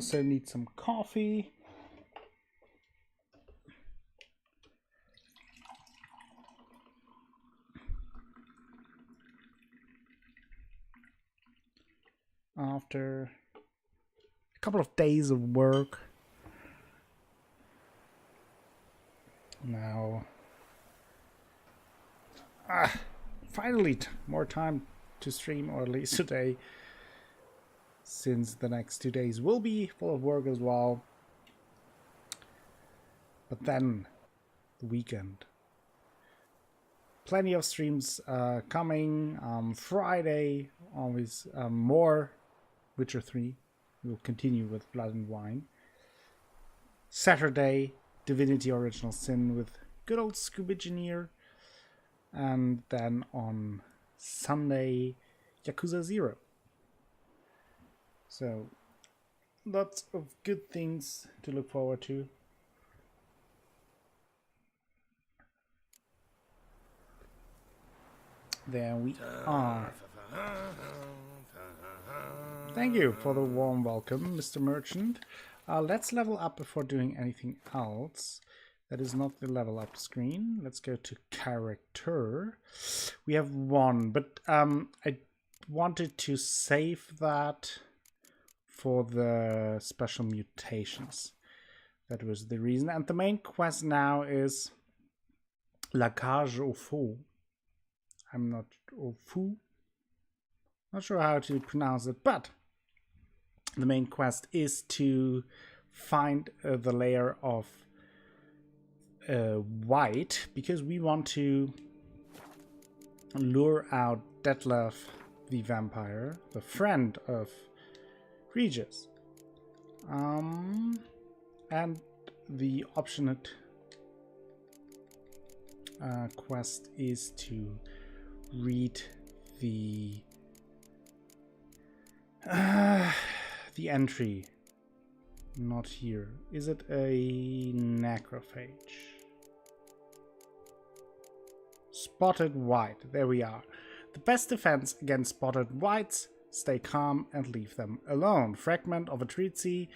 also need some coffee. After a couple of days of work, now finally more time to stream, or at least today, since the next 2 days will be full of work as well. But then the weekend, plenty of streams coming. Friday, always more Witcher 3. We'll continue with Blood and Wine. Saturday, Divinity Original Sin with good old Scubigeneer. And then on Sunday, Yakuza 0. So, lots of good things to look forward to. There we are. Thank you for the warm welcome, Mr. Merchant. Let's level up before doing anything else. That is not the level up screen. Let's go to character. We have 1, but I wanted to save that for the special mutations. That was the reason. And the main quest now is La Cage aux Fous. I'm not sure how to pronounce it, but the main quest is to find the lair of wight, because we want to lure out Detlef the vampire, the friend of Regis. And the optionate quest is to read the entry. Not here. Is it a necrophage? Spotted wight. There we are. The best defense against spotted wights: stay calm and leave them alone. Fragment of a treatise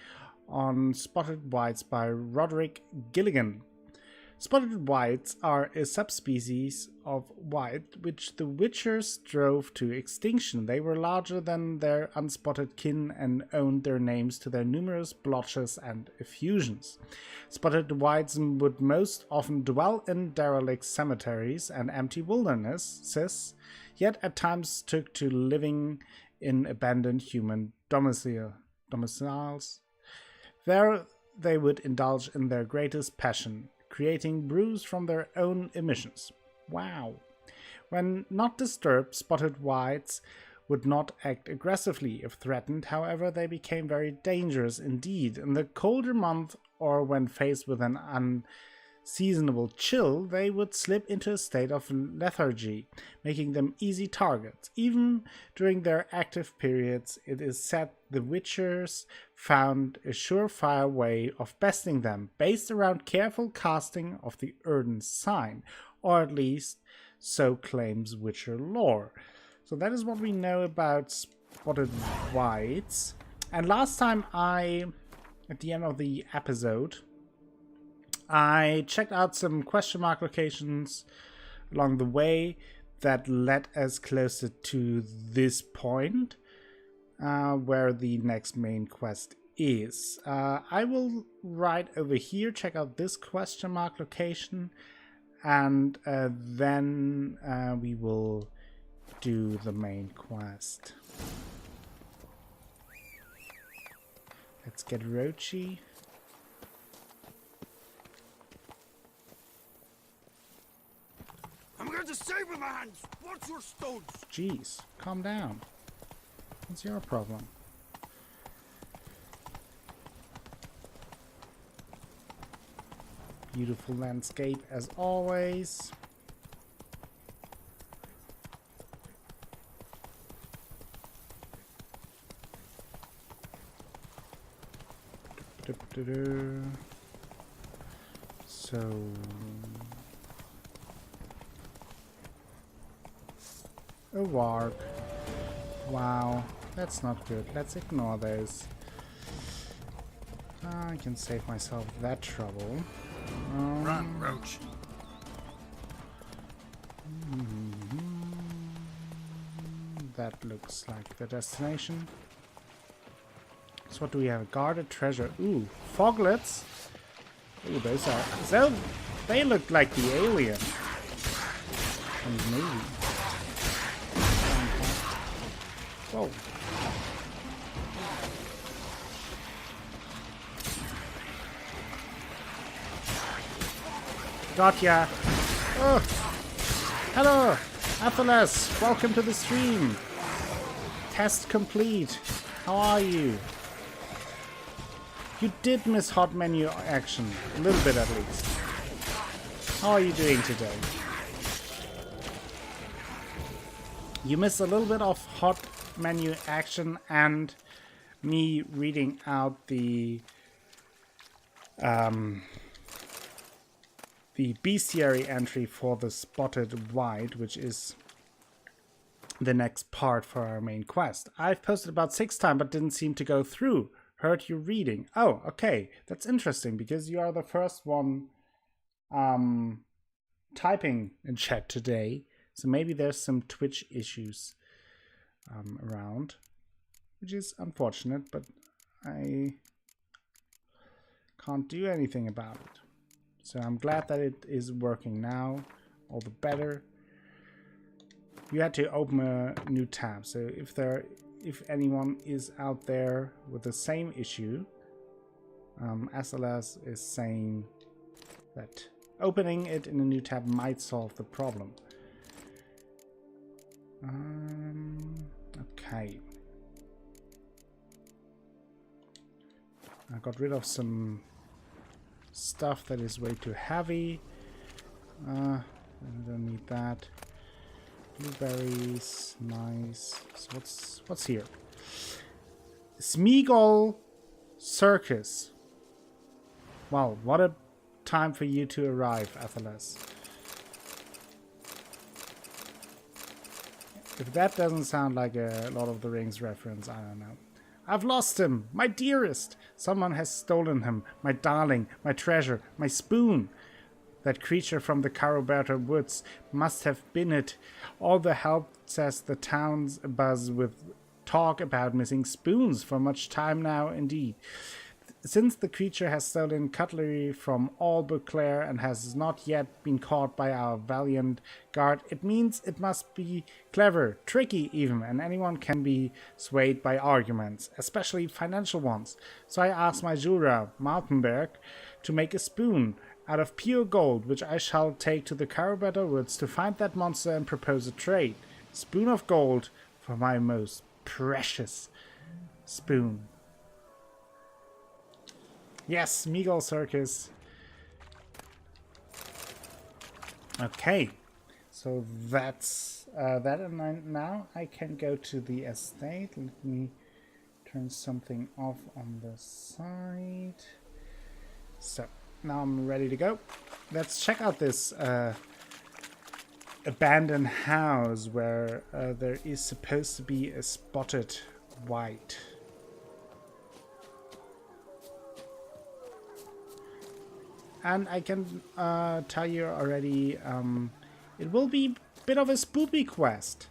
on spotted wights by Roderick Gilligan. Spotted wights are a subspecies of wight which the Witchers drove to extinction. They were larger than their unspotted kin and owed their names to their numerous blotches and effusions. Spotted wights would most often dwell in derelict cemeteries and empty wildernesses, yet at times took to living in abandoned human domiciles. There they would indulge in their greatest passion, creating brews from their own emissions. Wow. When not disturbed, spotted wights would not act aggressively if threatened. However, they became very dangerous indeed. In the colder month, or when faced with an unseasonable chill, they would slip into a state of lethargy, making them easy targets. Even during their active periods, it is said the Witchers found a surefire way of besting them, based around careful casting of the Erden sign, or at least so claims Witcher lore. So that is what we know about spotted wights. And last time at the end of the episode, I checked out some question mark locations along the way that led us closer to this point, where the next main quest is. I will right over here check out this question mark location, and then we will do the main quest. Let's get Rochi. I'm going to save my hands. What's your stones? Jeez, calm down. What's your problem? Beautiful landscape as always. So a warp. Wow, that's not good. Let's ignore those. I can save myself that trouble. Run, Roach. That looks like the destination. So what do we have? Guarded treasure. Ooh, foglets. Ooh, those are... So, they look like the alien from the movie. Whoa. Gotcha. Oh. Hello, Athalas. Welcome to the stream. Test complete. How are you? You did miss hot menu action. A little bit at least. How are you doing today? You missed a little bit of hot menu action and me reading out the bestiary entry for the spotted wight, which is the next part for our main quest. I've posted about 6 times but didn't seem to go through. Heard you reading. Oh, okay. That's interesting because you are the first one typing in chat today. So maybe there's some Twitch issues around, which is unfortunate, but I can't do anything about it. So I'm glad that it is working now. All the better. You had to open a new tab. So if anyone is out there with the same issue, SLS is saying that opening it in a new tab might solve the problem. Okay. I got rid of some stuff that is way too heavy. I don't need that. Blueberries, nice. So what's here? Smeagol Circus. Wow, what a time for you to arrive, Athalas. If that doesn't sound like a Lord of the Rings reference, I don't know. I've lost him, my dearest. Someone has stolen him, my darling, my treasure, my spoon. That creature from the Caroberta woods must have been it. All the help says the town's abuzz with talk about missing spoons for much time now indeed. Since the creature has stolen cutlery from all Beauclair and has not yet been caught by our valiant guard, it means it must be clever, tricky even, and anyone can be swayed by arguments, especially financial ones. So I asked my jeweler, Martenberg, to make a spoon out of pure gold, which I shall take to the Caroberta woods to find that monster and propose a trade. Spoon of gold for my most precious spoon. Yes, Meagle Circus. Okay, so that's that, and now I can go to the estate. Let me turn something off on the side. So now I'm ready to go. Let's check out this abandoned house where there is supposed to be a spotted wight. And I can tell you already, it will be a bit of a spoopy quest.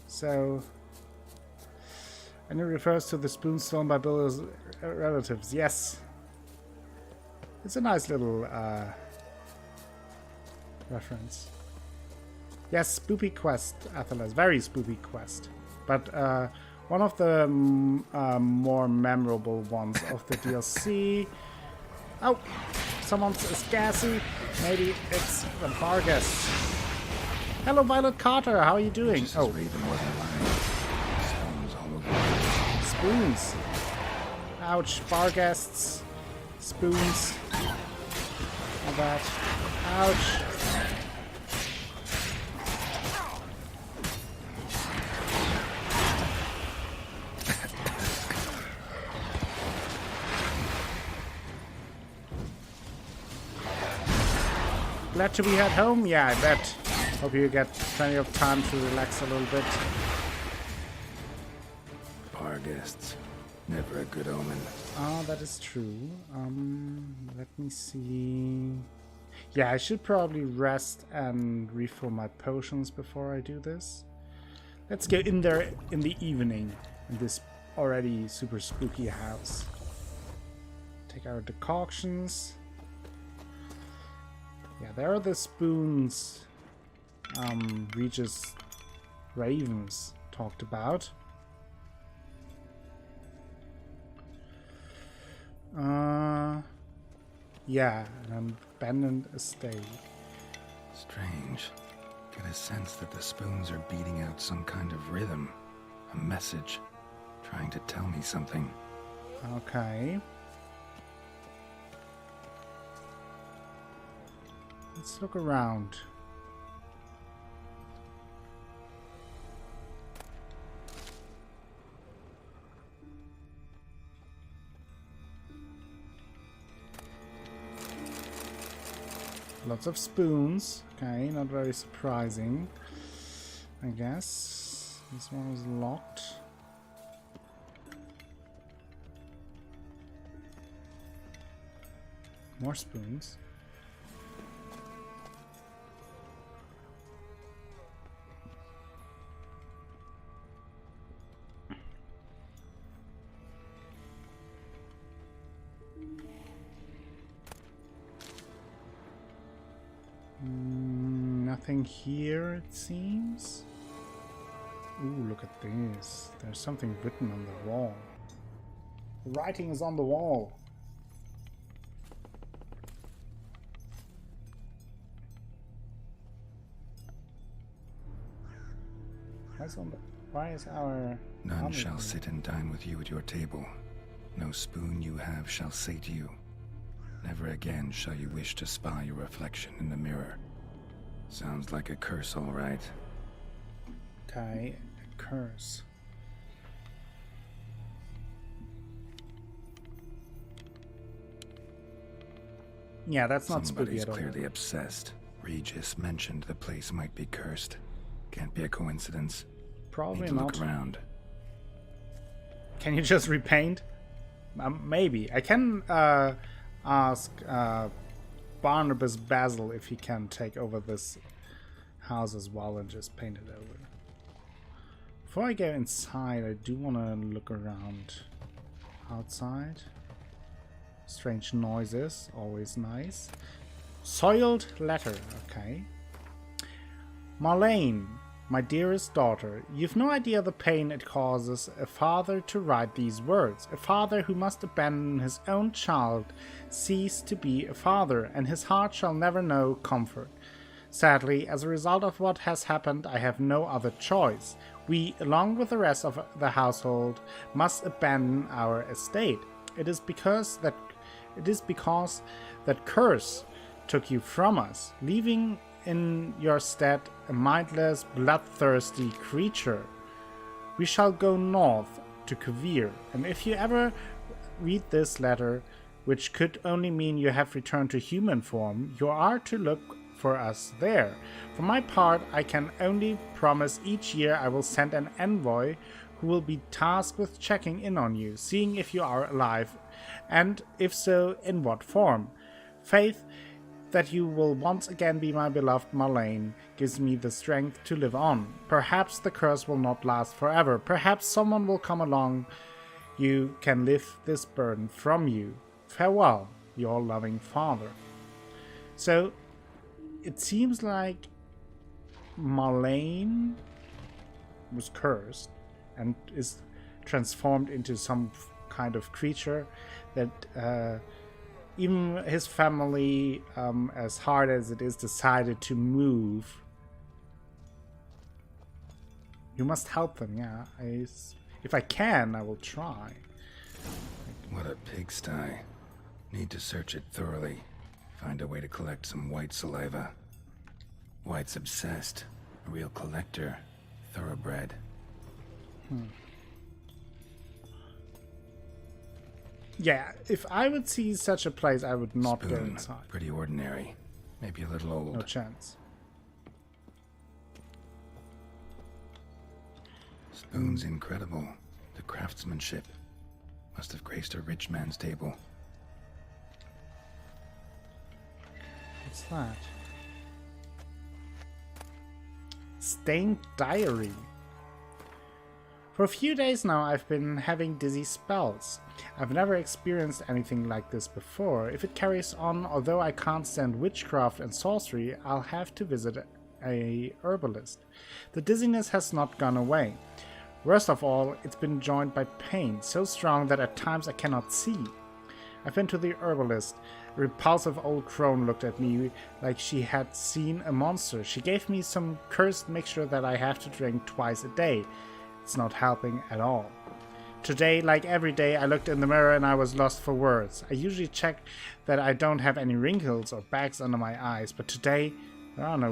So, and it refers to the spoon stolen by Bill's relatives. Yes. It's a nice little reference. Yes, spoopy quest, Athalas. Very spoopy quest. But one of the more memorable ones of the DLC. Oh! Someone's gassy. Maybe it's the Vargas. Hello, Violet Carter. How are you doing? Oh. Spoons. Ouch. Barghasts. Spoons. All that. Ouch. Glad to be at home? Yeah, I bet. Hope you get plenty of time to relax a little bit. Bar guests. Never a good omen. Ah, that is true. Let me see. Yeah, I should probably rest and refill my potions before I do this. Let's go in there in the evening in this already super spooky house. Take our decoctions. Yeah, there are the spoons Regis Ravens talked about. Yeah, an abandoned estate. Strange. Get a sense that the spoons are beating out some kind of rhythm. A message. Trying to tell me something. Okay. Let's look around. Lots of spoons. Okay, not very surprising, I guess. This one is locked. More spoons. Nothing here, it seems. Ooh, look at this. There's something written on the wall. The writing is on the wall. Why is our... None shall sit and dine with you at your table. No spoon you have shall say to you. Never again shall you wish to spy your reflection in the mirror. Sounds like a curse, all right. Okay, a curse. Yeah, that's not spooky at all. Somebody's clearly obsessed. Regis mentioned the place might be cursed. Can't be a coincidence. Probably Need to not. look around. Can you just repaint? Maybe. I can ask Barnabas Basil if he can take over this house as well and just paint it over. Before I go inside, I do want to look around outside. Strange noises, always nice. Soiled letter, okay. Marlene, my dearest daughter, you've no idea the pain it causes a father to write these words. A father who must abandon his own child cease to be a father, and his heart shall never know comfort. Sadly, as a result of what has happened, I have no other choice. We, along with the rest of the household, must abandon our estate. It is because that curse took you from us, leaving in your stead a mindless, bloodthirsty creature. We shall go north to Kavir, and if you ever read this letter, which could only mean you have returned to human form, you are to look for us there. For my part, I can only promise each year I will send an envoy who will be tasked with checking in on you, seeing if you are alive, and if so, in what form. Faith that you will once again be my beloved Marlene gives me the strength to live on. Perhaps the curse will not last forever. Perhaps someone will come along you can lift this burden from you. Farewell, your loving father. So, it seems like Marlene was cursed and is transformed into some kind of creature that even his family, as hard as it is, decided to move. You must help them, yeah. If I can, I will try. What a pigsty. Need to search it thoroughly. Find a way to collect some wight saliva. Wight's obsessed. A real collector. Thoroughbred. Yeah, if I would see such a place, I would not go Spoon. inside. Pretty ordinary. Maybe a little old. No chance. Spoon's incredible. The craftsmanship. Must have graced a rich man's table. What's that? Stained diary. For a few days now I've been having dizzy spells. I've never experienced anything like this before. If it carries on, although I can't stand witchcraft and sorcery, I'll have to visit a herbalist. The dizziness has not gone away. Worst of all, it's been joined by pain, so strong that at times I cannot see. I've been to the herbalist. A repulsive old crone looked at me like she had seen a monster. She gave me some cursed mixture that I have to drink twice a day. It's not helping at all. Today, like every day, I looked in the mirror and I was lost for words. I usually check that I don't have any wrinkles or bags under my eyes, but today there are no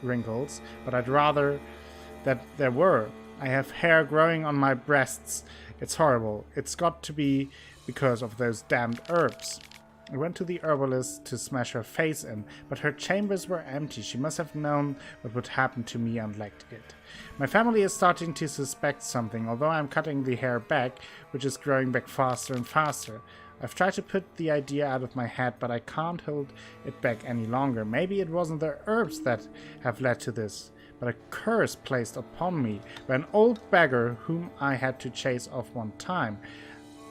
wrinkles, but I'd rather that there were. I have hair growing on my breasts. It's horrible. It's got to be because of those damned herbs. I went to the herbalist to smash her face in, but her chambers were empty. She must have known what would happen to me and liked it. My family is starting to suspect something, although I'm cutting the hair back, which is growing back faster and faster. I've tried to put the idea out of my head, but I can't hold it back any longer. Maybe it wasn't the herbs that have led to this, but a curse placed upon me by an old beggar whom I had to chase off one time.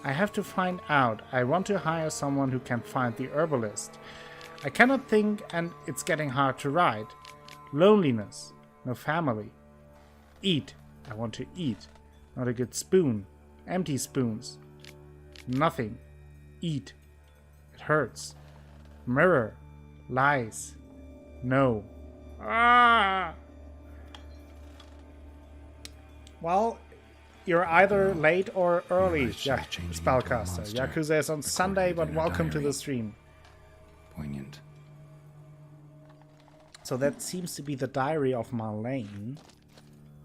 I have to find out. I want to hire someone who can find the herbalist. I cannot think, and it's getting hard to write. Loneliness. No family. Eat. I want to eat. Not a good spoon. Empty spoons. Nothing. Eat. It hurts. Mirror. Lies. No. Ah! Well, you're either late or early, spellcaster. Yakuza is on Sunday, but welcome to the stream. Poignant. So that seems to be the diary of Marlene,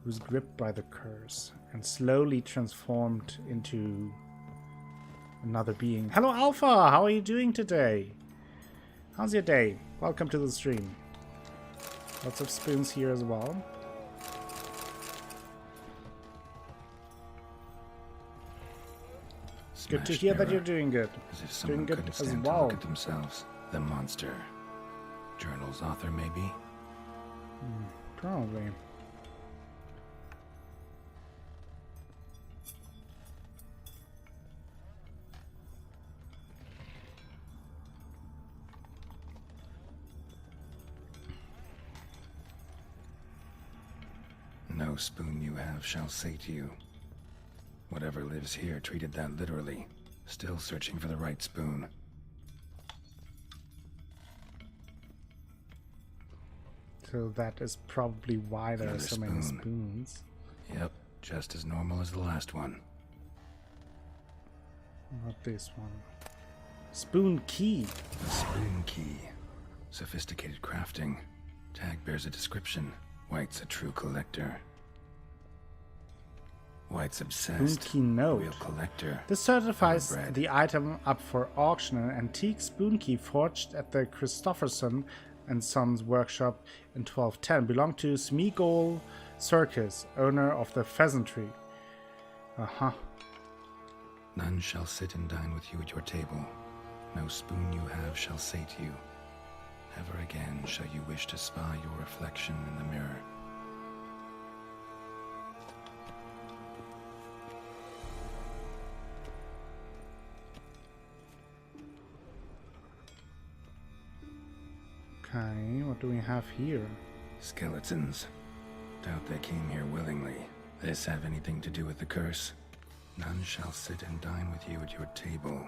who's gripped by the curse and slowly transformed into another being. Hello, Alpha! How are you doing today? How's your day? Welcome to the stream. Lots of spoons here as well. Good to hear that you're doing good. As if someone couldn't stand to look at themselves. The monster. Journal's author, maybe? Probably. No spoon you have shall say to you. Whatever lives here treated that literally. Still searching for the right spoon. So that is probably why there are so many spoons. Yep, just as normal as the last one. Not this one. Spoon key. A spoon key. Sophisticated crafting. Tag bears a description. Wight's a true collector. Wight's obsessed. Spoon key note. Real collector. This certifies the item up for auction. An antique spoon key forged at the Christopherson and Sons workshop in 1210 belonged to Smigol Circus, owner of the Pheasantry. None shall sit and dine with you at your table. No spoon you have shall say to you. Never again shall you wish to spy your reflection in the mirror. Okay, what do we have here? Skeletons. Doubt they came here willingly. This have anything to do with the curse? None shall sit and dine with you at your table.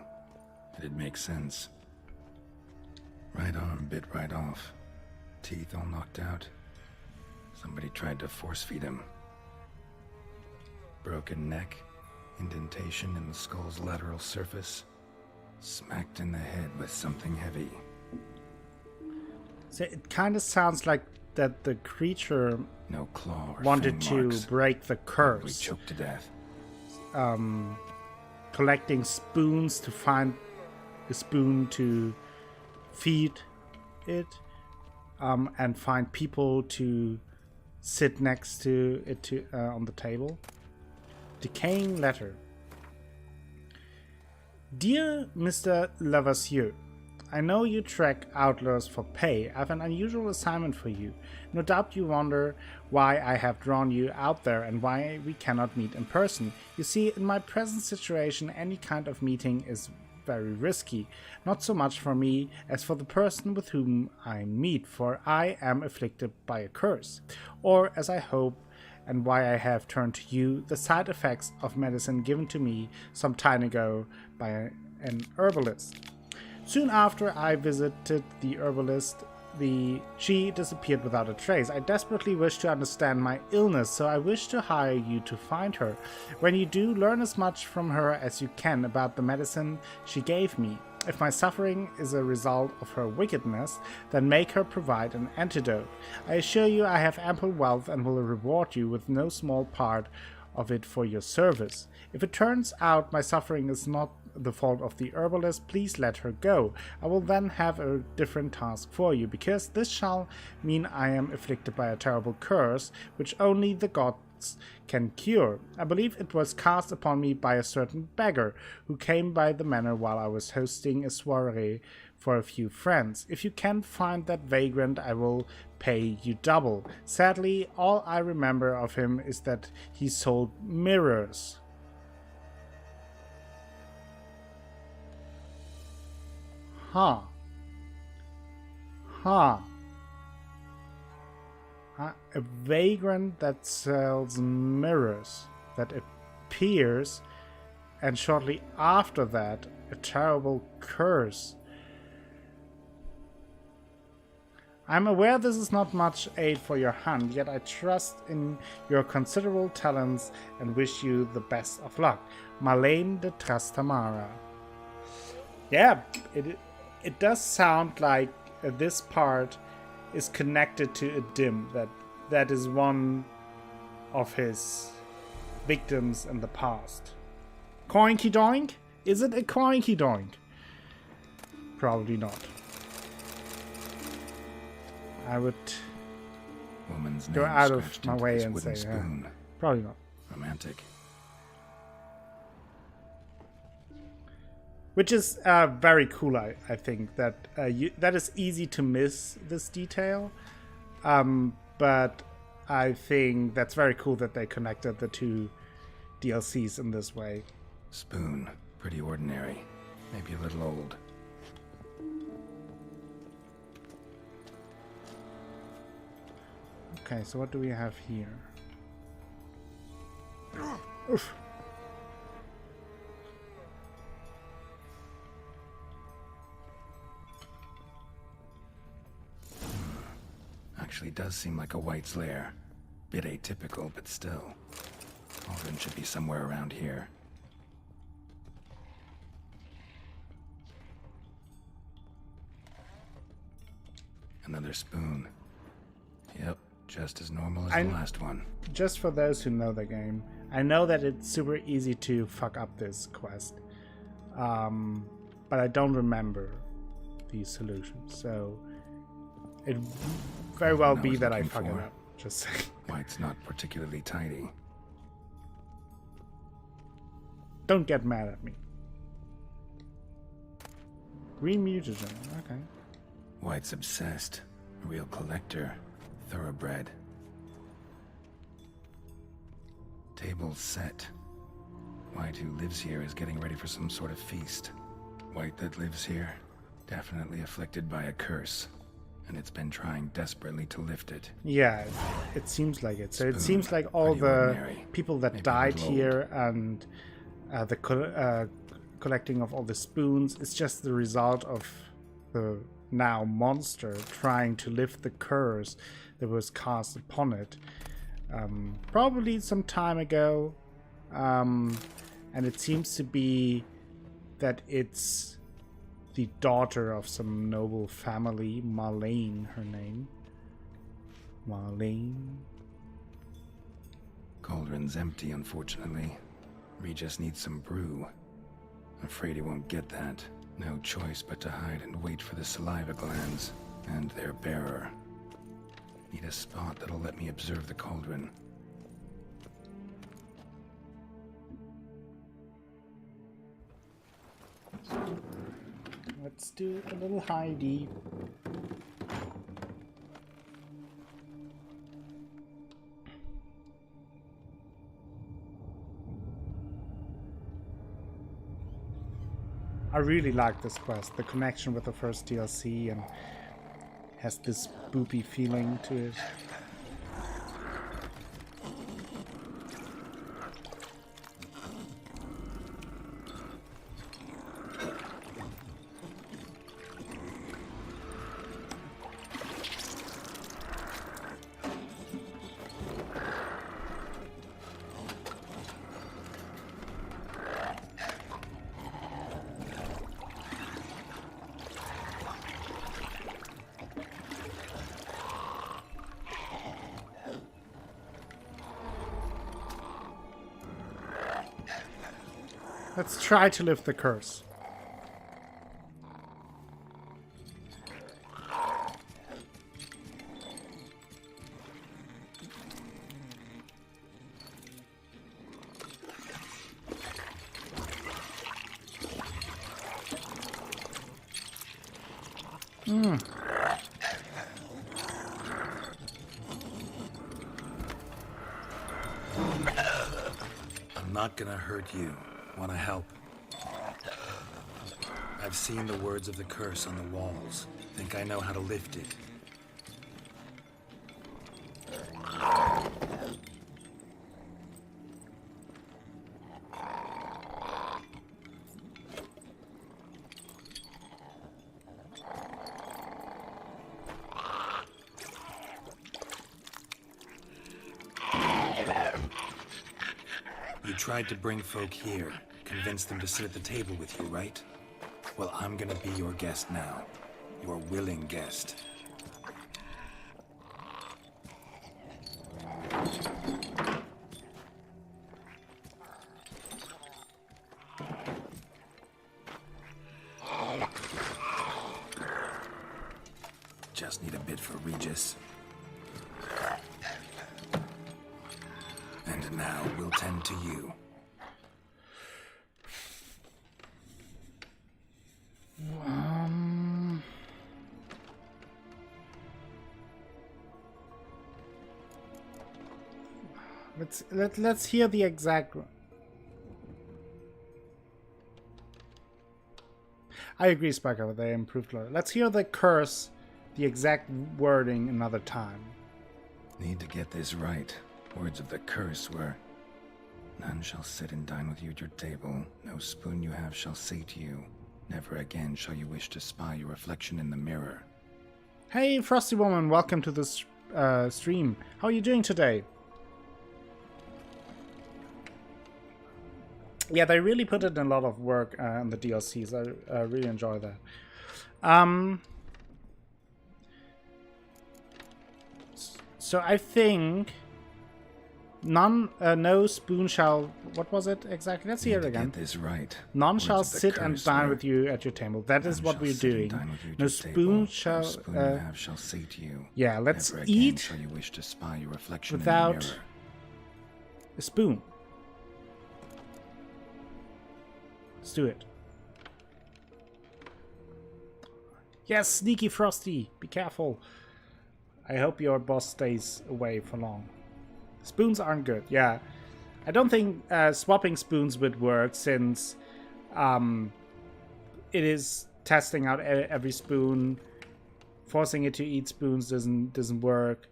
It'd make sense. Right arm bit right off. Teeth all knocked out. Somebody tried to force feed him. Broken neck. Indentation in the skull's lateral surface. Smacked in the head with something heavy. So it kind of sounds like that the creature no claw or wanted to marks. break the curse. Choked to death. Collecting spoons to find a spoon to feed it, and find people to sit next to it on the table. Decaying letter. Dear Mr. Lavoisier, I know you track outlaws for pay. I have an unusual assignment for you. No doubt you wonder why I have drawn you out there and why we cannot meet in person. You see, in my present situation, any kind of meeting is very risky. Not so much for me as for the person with whom I meet, for I am afflicted by a curse. Or, as I hope, and why I have turned to you, the side effects of medicine given to me some time ago by an herbalist. Soon after I visited the herbalist, she disappeared without a trace. I desperately wish to understand my illness, so I wish to hire you to find her. When you do, learn as much from her as you can about the medicine she gave me. If my suffering is a result of her wickedness, then make her provide an antidote. I assure you I have ample wealth and will reward you with no small part of it for your service. If it turns out my suffering is not the fault of the herbalist, please let her go. I will then have a different task for you, because this shall mean I am afflicted by a terrible curse, which only the gods can cure. I believe it was cast upon me by a certain beggar, who came by the manor while I was hosting a soiree for a few friends. If you can find that vagrant, I will pay you double. Sadly, all I remember of him is that he sold mirrors. Huh. A vagrant that sells mirrors, that appears, and shortly after that, a terrible curse. I'm aware this is not much aid for your hunt, yet I trust in your considerable talents and wish you the best of luck. Marlene de Trastamara. Yeah, it does sound like this part is connected to a dim, that is one of his victims in the past. Coinky doink? Is it a coinky doink? Probably not. I would Woman's go name out of scratched my into way this and wooden say, spoon. probably not. Romantic. Which is very cool, I think, that that is easy to miss this detail. But I think that's very cool that they connected the two DLCs in this way. Spoon. Pretty ordinary. Maybe a little old. Okay, so what do we have here? Oof. Actually does seem like a wight's lair. Bit atypical, but still. Cauldron should be somewhere around here. Another spoon. Yep, just as normal as the last one. Just for those who know the game, I know that it's super easy to fuck up this quest. But I don't remember the solutions, so it very well be that I fuck it up. Just saying. Wight's not particularly tidy. Don't get mad at me. Green mutagen, okay. Wight's obsessed. A real collector. Thoroughbred. Table set. Wight who lives here is getting ready for some sort of feast. Wight that lives here, definitely afflicted by a curse. And it's been trying desperately to lift it. Yeah, it seems like it. So it Spoon, seems like all pretty the ordinary. people that Maybe a died little here and the collecting of all the spoons is just the result of the now monster trying to lift the curse that was cast upon it. Probably some time ago. And it seems to be that it's the daughter of some noble family, Marlene, her name. Marlene. Cauldron's empty, unfortunately. We just need some brew. Afraid he won't get that. No choice but to hide and wait for the saliva glands and their bearer. Need a spot that'll let me observe the cauldron. Let's do a little hidey. I really like this quest. The connection with the first DLC and has this spoopy feeling to it. Let's try to lift the curse. I'm not gonna hurt you. Wanna help? I've seen the words of the curse on the walls. Think I know how to lift it. You tried to bring folk here, convince them to sit at the table with you, right? Well, I'm gonna be your guest now. Your willing guest. Just need a bit for Regis. And now we'll tend to you. Let's hear the exact. I agree, Spiker. They improved a lot. Let's hear the curse, the exact wording another time. Need to get this right. Words of the curse were, "None shall sit and dine with you at your table. No spoon you have shall say to you, never again shall you wish to spy your reflection in the mirror." Hey, Frosty Woman, welcome to this stream. How are you doing today? Yeah, they really put in a lot of work in the DLCs. I really enjoy that. So I think no spoon shall. What was it exactly? Let's hear it again. Get this right. None shall sit and dine with you at your table. That is what we're doing. No spoon shall. No spoon you have shall say to you. Yeah, let's never again eat shall you wish to spy your reflection without in the mirror. a spoon. Let's do it. Yes, sneaky Frosty. Be careful. I hope your boss stays away for long. Spoons aren't good. Yeah. I don't think swapping spoons would work since it is testing out every spoon. Forcing it to eat spoons doesn't work.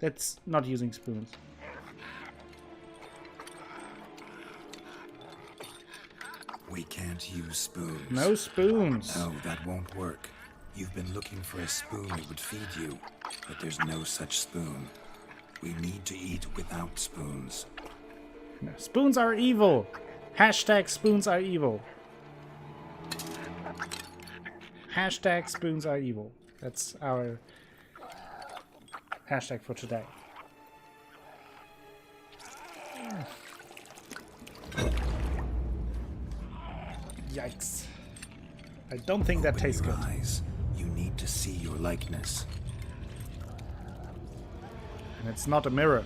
Let's not using spoons. We can't use spoons. No spoons. No, that won't work. You've been looking for a spoon that would feed you, but there's no such spoon. We need to eat without spoons. No, spoons are evil. Hashtag spoons are evil. Hashtag spoons are evil. That's our hashtag for today. Yikes. I don't think that tastes good. Eyes. You need to see your likeness. And it's not a mirror.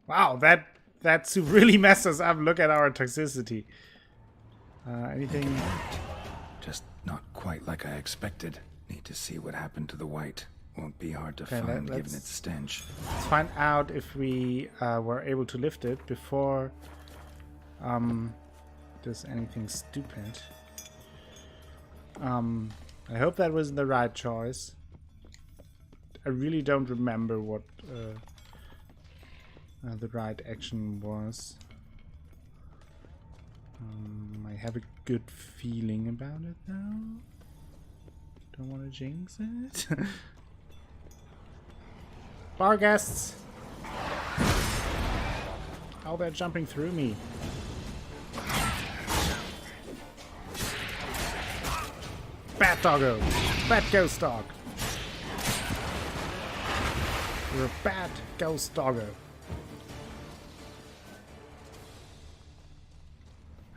Wow, that soup really messed us up. Look at our toxicity. Anything? Just not quite like I expected. Need to see what happened to the wight. Won't be hard to Okay, find given its stench. Let's find out if we were able to lift it before does anything stupid. I hope that was the right choice. I really don't remember what the right action was. I have a good feeling about it though. Don't want to jinx it. Bar guests! Oh, they're jumping through me. Bad doggo! Bad ghost dog! You're a bad ghost doggo.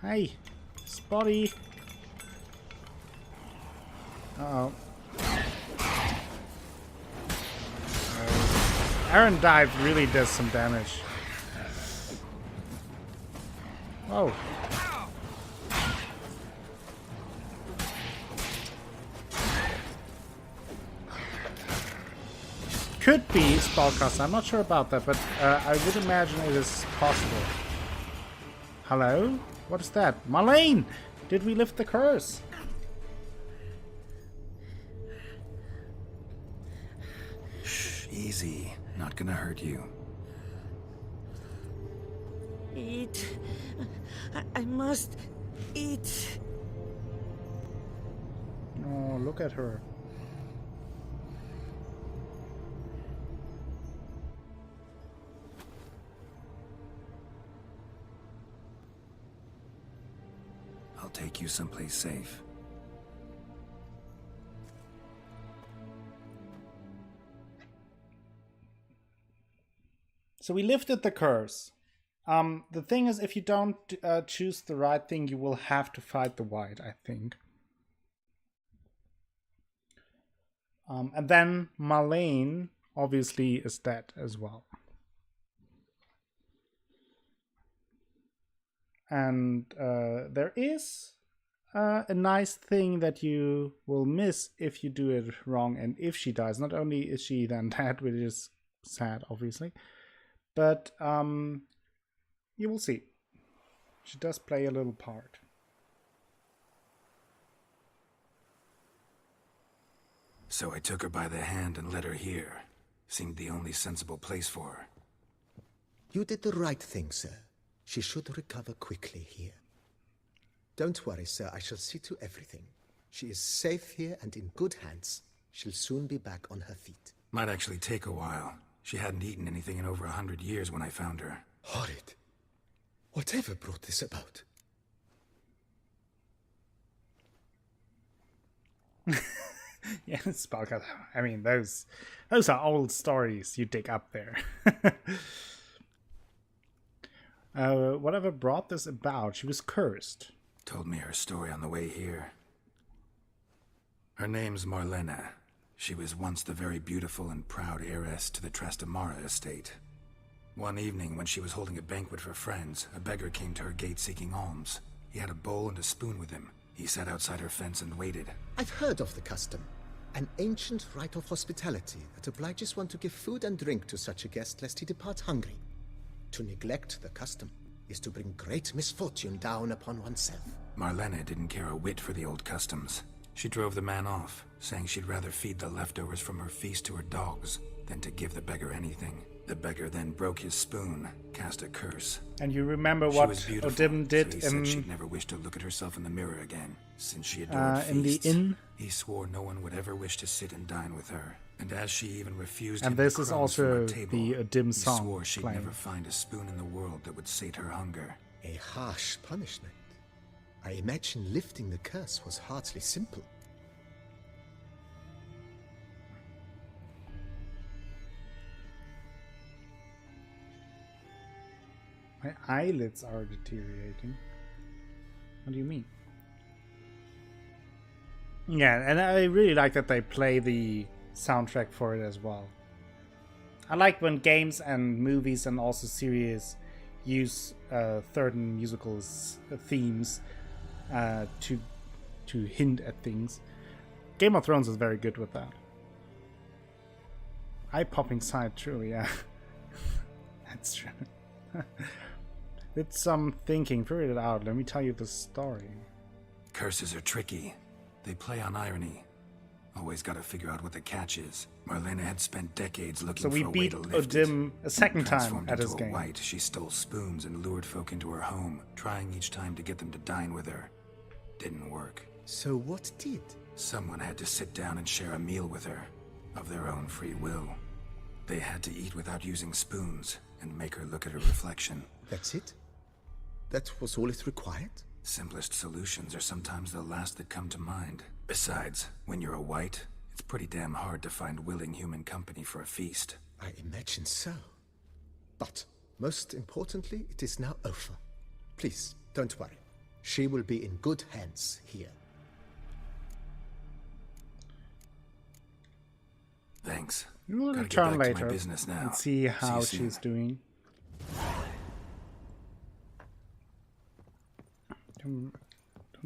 Hey! Spotty! Uh-oh. Aaron dive really does some damage. Whoa. Could be spellcast. I'm not sure about that, but I would imagine it is possible. Hello? What is that? Marlene! Did we lift the curse? Shh, easy. Not gonna hurt you. Eat. I must eat. Oh, look at her. I'll take you someplace safe. So we lifted the curse. The thing is, if you don't choose the right thing, you will have to fight the wight, I think. And then Marlene obviously is dead as well. And there is a nice thing that you will miss if you do it wrong and if she dies. Not only is she then dead, which is sad, obviously, but you will see. She does play a little part. So I took her by the hand and led her here. Seemed the only sensible place for her. You did the right thing, sir. She should recover quickly here. Don't worry, sir. I shall see to everything. She is safe here and in good hands. She'll soon be back on her feet. Might actually take a while. She hadn't eaten anything in over 100 years when I found her. Horrid. Whatever brought this about? Yes, Balka. I mean, those are old stories you dig up there. Whatever brought this about, she was cursed. Told me her story on the way here. Her name's Marlena. She was once the very beautiful and proud heiress to the Trastamara estate. One evening, when she was holding a banquet for friends, a beggar came to her gate seeking alms. He had a bowl and a spoon with him. He sat outside her fence and waited. I've heard of the custom. An ancient rite of hospitality that obliges one to give food and drink to such a guest lest he depart hungry. To neglect the custom is to bring great misfortune down upon oneself. Marlena didn't care a whit for the old customs. She drove the man off, saying she'd rather feed the leftovers from her feast to her dogs than to give the beggar anything. The beggar then broke his spoon, cast a curse. And you remember She what was beautiful, Odim did so he said she'd never wish to look at herself in the mirror again, since she adored in the feasts. inn. He swore no one would ever wish to sit and dine with her. And as she even refused And him this the is crumbs from her also table, the Odim he song swore she'd playing. never find a spoon in the world that would sate her hunger. A harsh punishment. I imagine lifting the curse was hardly simple. My eyelids are deteriorating. What do you mean? Yeah, and I really like that they play the soundtrack for it as well. I like when games and movies and also series use certain musical themes to hint at things. Game of Thrones is very good with that. Eye-popping sight, true, yeah. That's true. Did some thinking, figured it out. Let me tell you the story. Curses are tricky. They play on irony. Always gotta figure out what the catch is. Marlena had spent decades looking So we for a way beat to lift it. Odim a second time Transformed at his into a game. wight, she stole spoons and lured folk into her home, trying each time to get them to dine with her. Didn't work. So what did? Someone had to sit down and share a meal with her, of their own free will. They had to eat without using spoons, and make her look at her reflection. That's it? That was all it required? Simplest solutions are sometimes the last that come to mind. Besides, when you're a wight, it's pretty damn hard to find willing human company for a feast. I imagine so. But, most importantly, it is now over. Please, don't worry. She will be in good hands here. Thanks. We'll Gotta get return back to later my business now. and see how you soon. she's doing.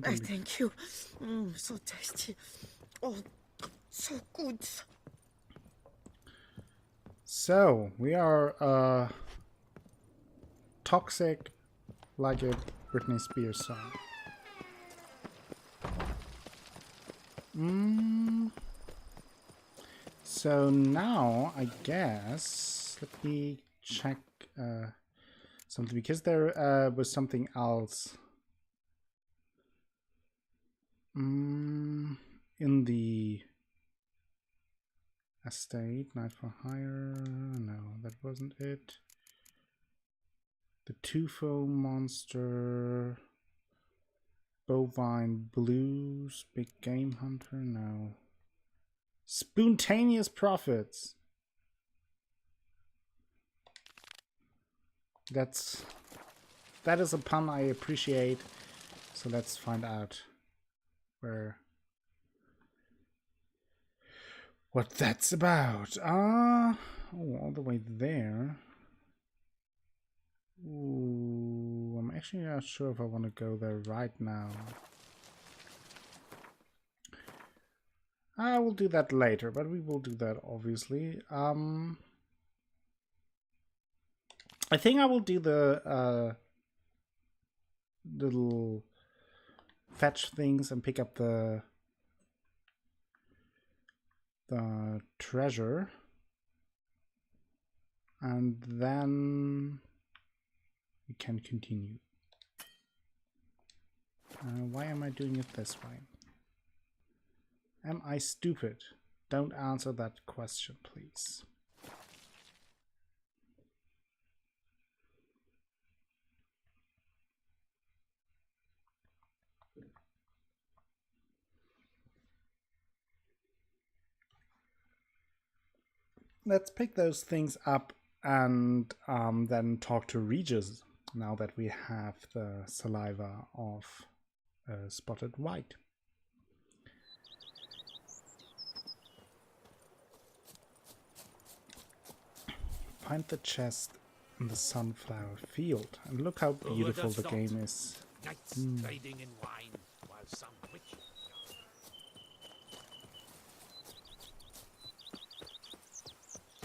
Thank you. So tasty. Oh, so good. So, we are toxic like a Britney Spears song. So now, I guess, let me check something, because there was something else in the estate. Night for Hire, no, that wasn't it. The Tufo monster, bovine blues, big game hunter, no. Spontaneous profits. That is a pun I appreciate. So let's find out what that's about. Oh, all the way there. Ooh, I'm actually not sure if I want to go there right now. I will do that later, but we will do that obviously. I think I will do the little fetch things and pick up the treasure, and then we can continue. Why am I doing it this way? Am I stupid? Don't answer that question, please. Let's pick those things up and then talk to Regis now that we have the saliva of spotted wight. Find the chest in the sunflower field, and look how beautiful the game is. Knights riding in wine while some witch.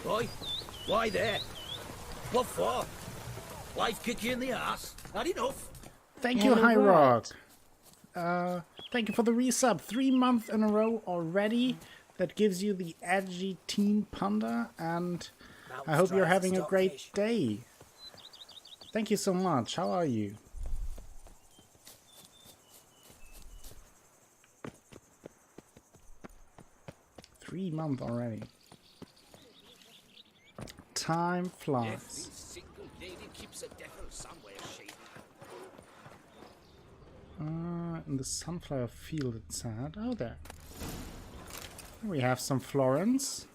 Boy, why there? What for? Life kick you in the ass? Not enough. Thank you, High Rock. Thank you for the resub. 3 months in a row already. That gives you the edgy teen panda, and I hope you're having a great day. Thank you so much. How are you? Three months already. Time flies. Every single lady keeps a devil somewhere shady. In the sunflower field, it said. Oh, there. We have some Florence.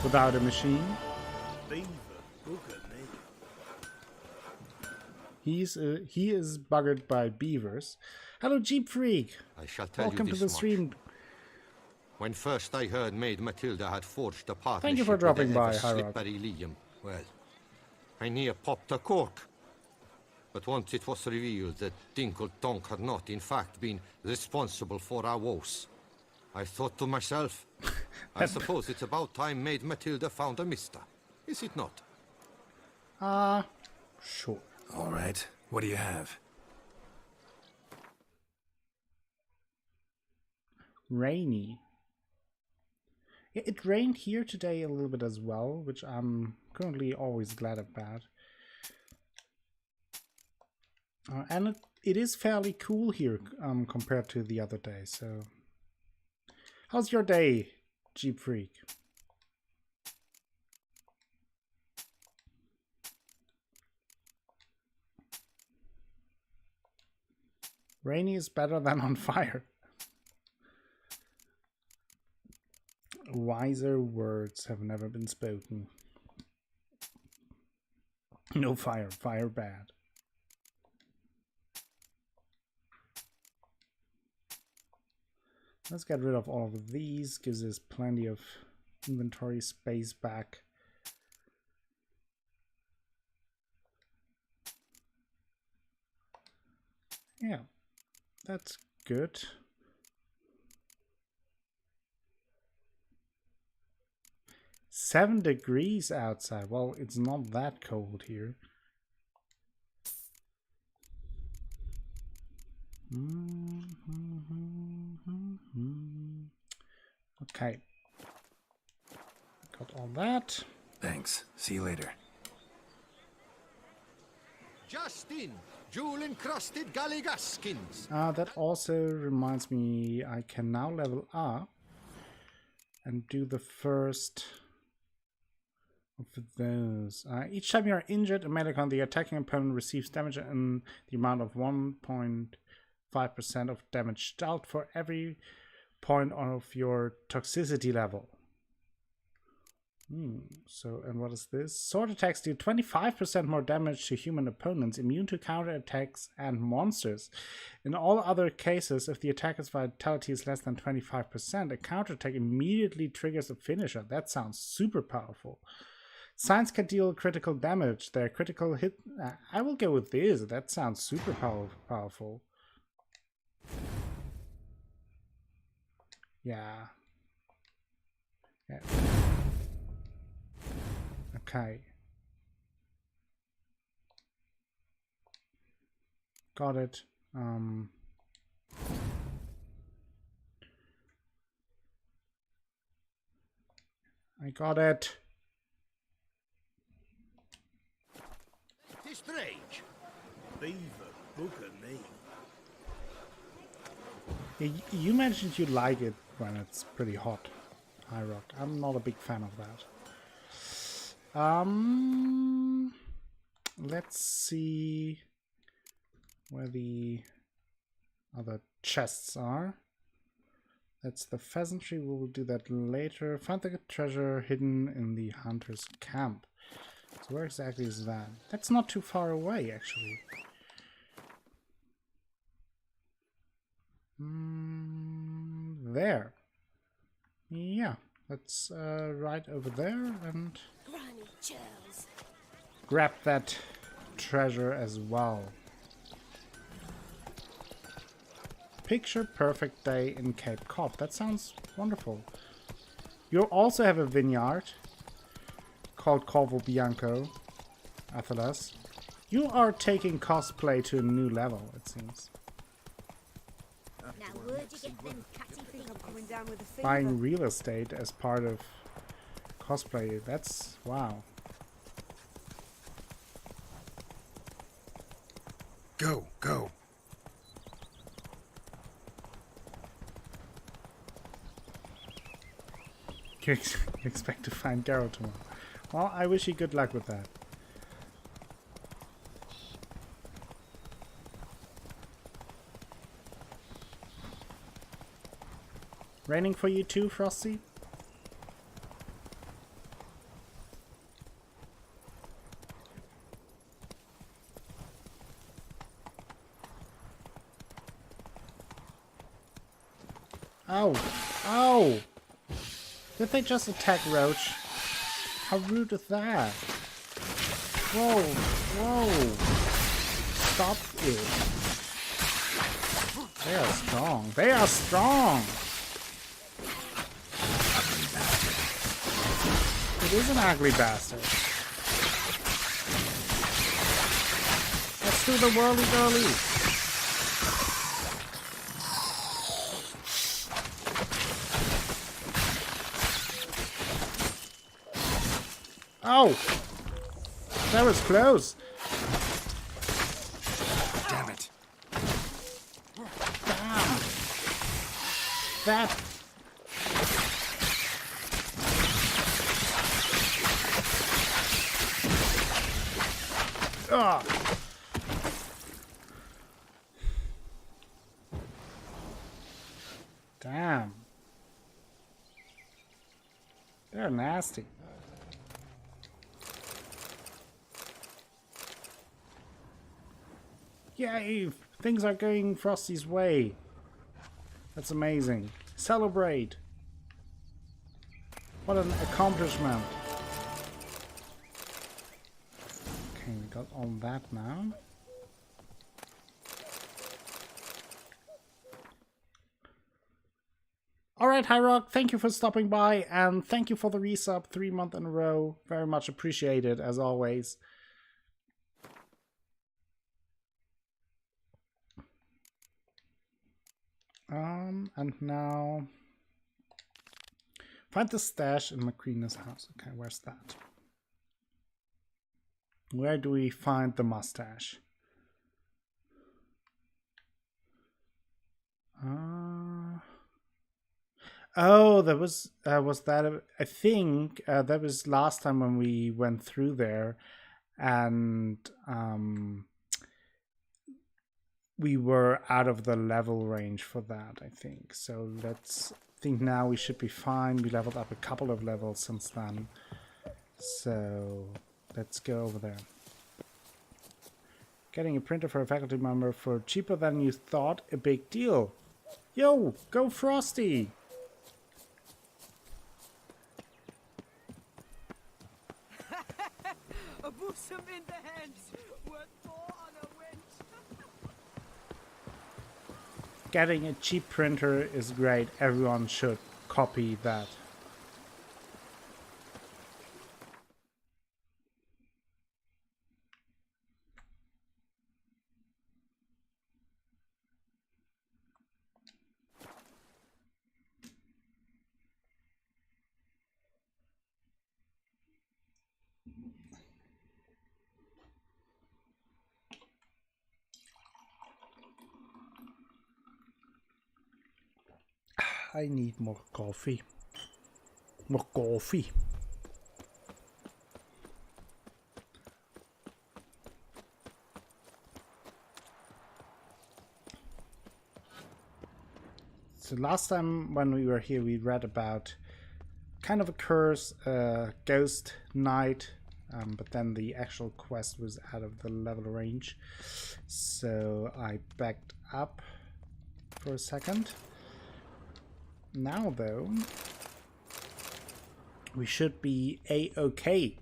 Without a machine. Beaver, look at me. He is buggered by beavers. Hello, Jeep Freak. I shall tell Welcome you to this the stream. When first I heard Maid Matilda had forged a partnership Thank you for with dropping the by, ever Hyrule. slippery Liam, well, I near popped a cork. But once it was revealed that Dinkle Donk had not in fact been responsible for our woes, I thought to myself, I suppose it's about time Maid Matilda found a mister. Is it not? Sure. All right, what do you have? Rainy. Yeah, it rained here today a little bit as well, which I'm currently always glad about. And it is fairly cool here compared to the other day, so... How's your day, Jeep Freak? Rainy is better than on fire. Wiser words have never been spoken. No fire, fire bad. Let's get rid of all of these, gives us plenty of inventory space back. Yeah, that's good. $7 outside. Well, it's not that cold here. Okay. Got all that. Thanks. See you later. Justin, jewel-encrusted galligaskins. That also reminds me I can now level up and do the first of those. Each time you are injured, a medic on the attacking opponent receives damage in the amount of 1.5% of damage dealt for every point of your toxicity level. So, and what is this? Sword attacks do 25% more damage to human opponents, immune to counter attacks and monsters. In all other cases, if the attacker's vitality is less than 25%, a counterattack immediately triggers a finisher. That sounds super powerful. Signs can deal critical damage. Their critical hit... I will go with this. That sounds super powerful. Yeah. Okay. Got it. I got it. It's strange. Beaver, look at me. You mentioned you like it when it's pretty hot, High Rock. I'm not a big fan of that. Let's see where the other chests are. That's the pheasantry. We will do that later. Find the treasure hidden in the hunter's camp. So where exactly is that? That's not too far away, actually. There. Yeah, that's right over there, and Granny Chills. grab that treasure as well. Picture perfect day in Cape Cod. That sounds wonderful. You also have a vineyard called Corvo Bianco, Athelas. You are taking cosplay to a new level, it seems. Now where'd you get them catty things? I'm coming down with a fever. Buying real estate as part of cosplay, that's wow. Go, go. You expect to find Garrow tomorrow. Well, I wish you good luck with that. Raining for you too, Frosty? Ow! Ow! Did they just attack Roach? How rude is that? Whoa, whoa. Stop it. They are strong. They are strong. It is an ugly bastard. Let's do the whirly-girly. Oh! That was close. Damn it. Damn. That. Ugh. Damn. They're nasty. Yay! Things are going Frosty's way. That's amazing. Celebrate! What an accomplishment. Okay, we got all that now. Alright, Hyrock, thank you for stopping by, and thank you for the resub 3 months in a row. Very much appreciated, as always. And now find the stash in Macrina's house. Okay, where's that? Where do we find the mustache? Oh, that was that? I think that was last time when we went through there, and we were out of the level range for that, I think. So let's think now we should be fine. We leveled up a couple of levels since then. So let's go over there. Getting a printer for a faculty member for cheaper than you thought, a big deal. Yo, go Frosty! A bosom in the hands, worth more on a winch. Getting a cheap printer is great. Everyone should copy that. I need more coffee. More coffee. So last time when we were here, we read about kind of a curse, ghost night, but then the actual quest was out of the level range. So I backed up for a second. Now though, we should be a-okay.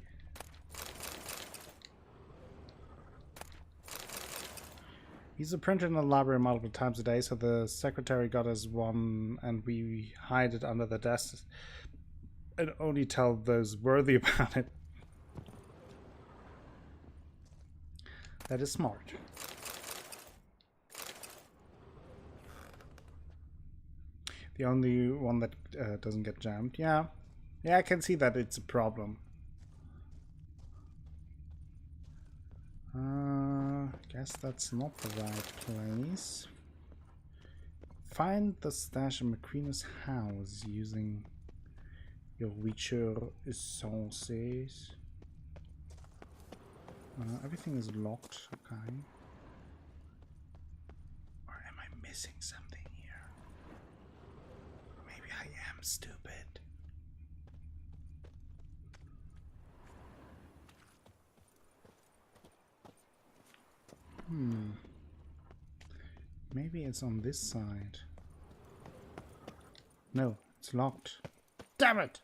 He's a printer in the library multiple times a day, so the secretary got us one and we hide it under the desk and only tell those worthy about it. That is smart. The only one that doesn't get jammed. Yeah, I can see that it's a problem. Guess that's not the right place. Find the stash in Macrina's house using your Witcher essences. Everything is locked, okay. Or am I missing something here? Maybe I am stupid. Maybe it's on this side. No, it's locked. Damn it!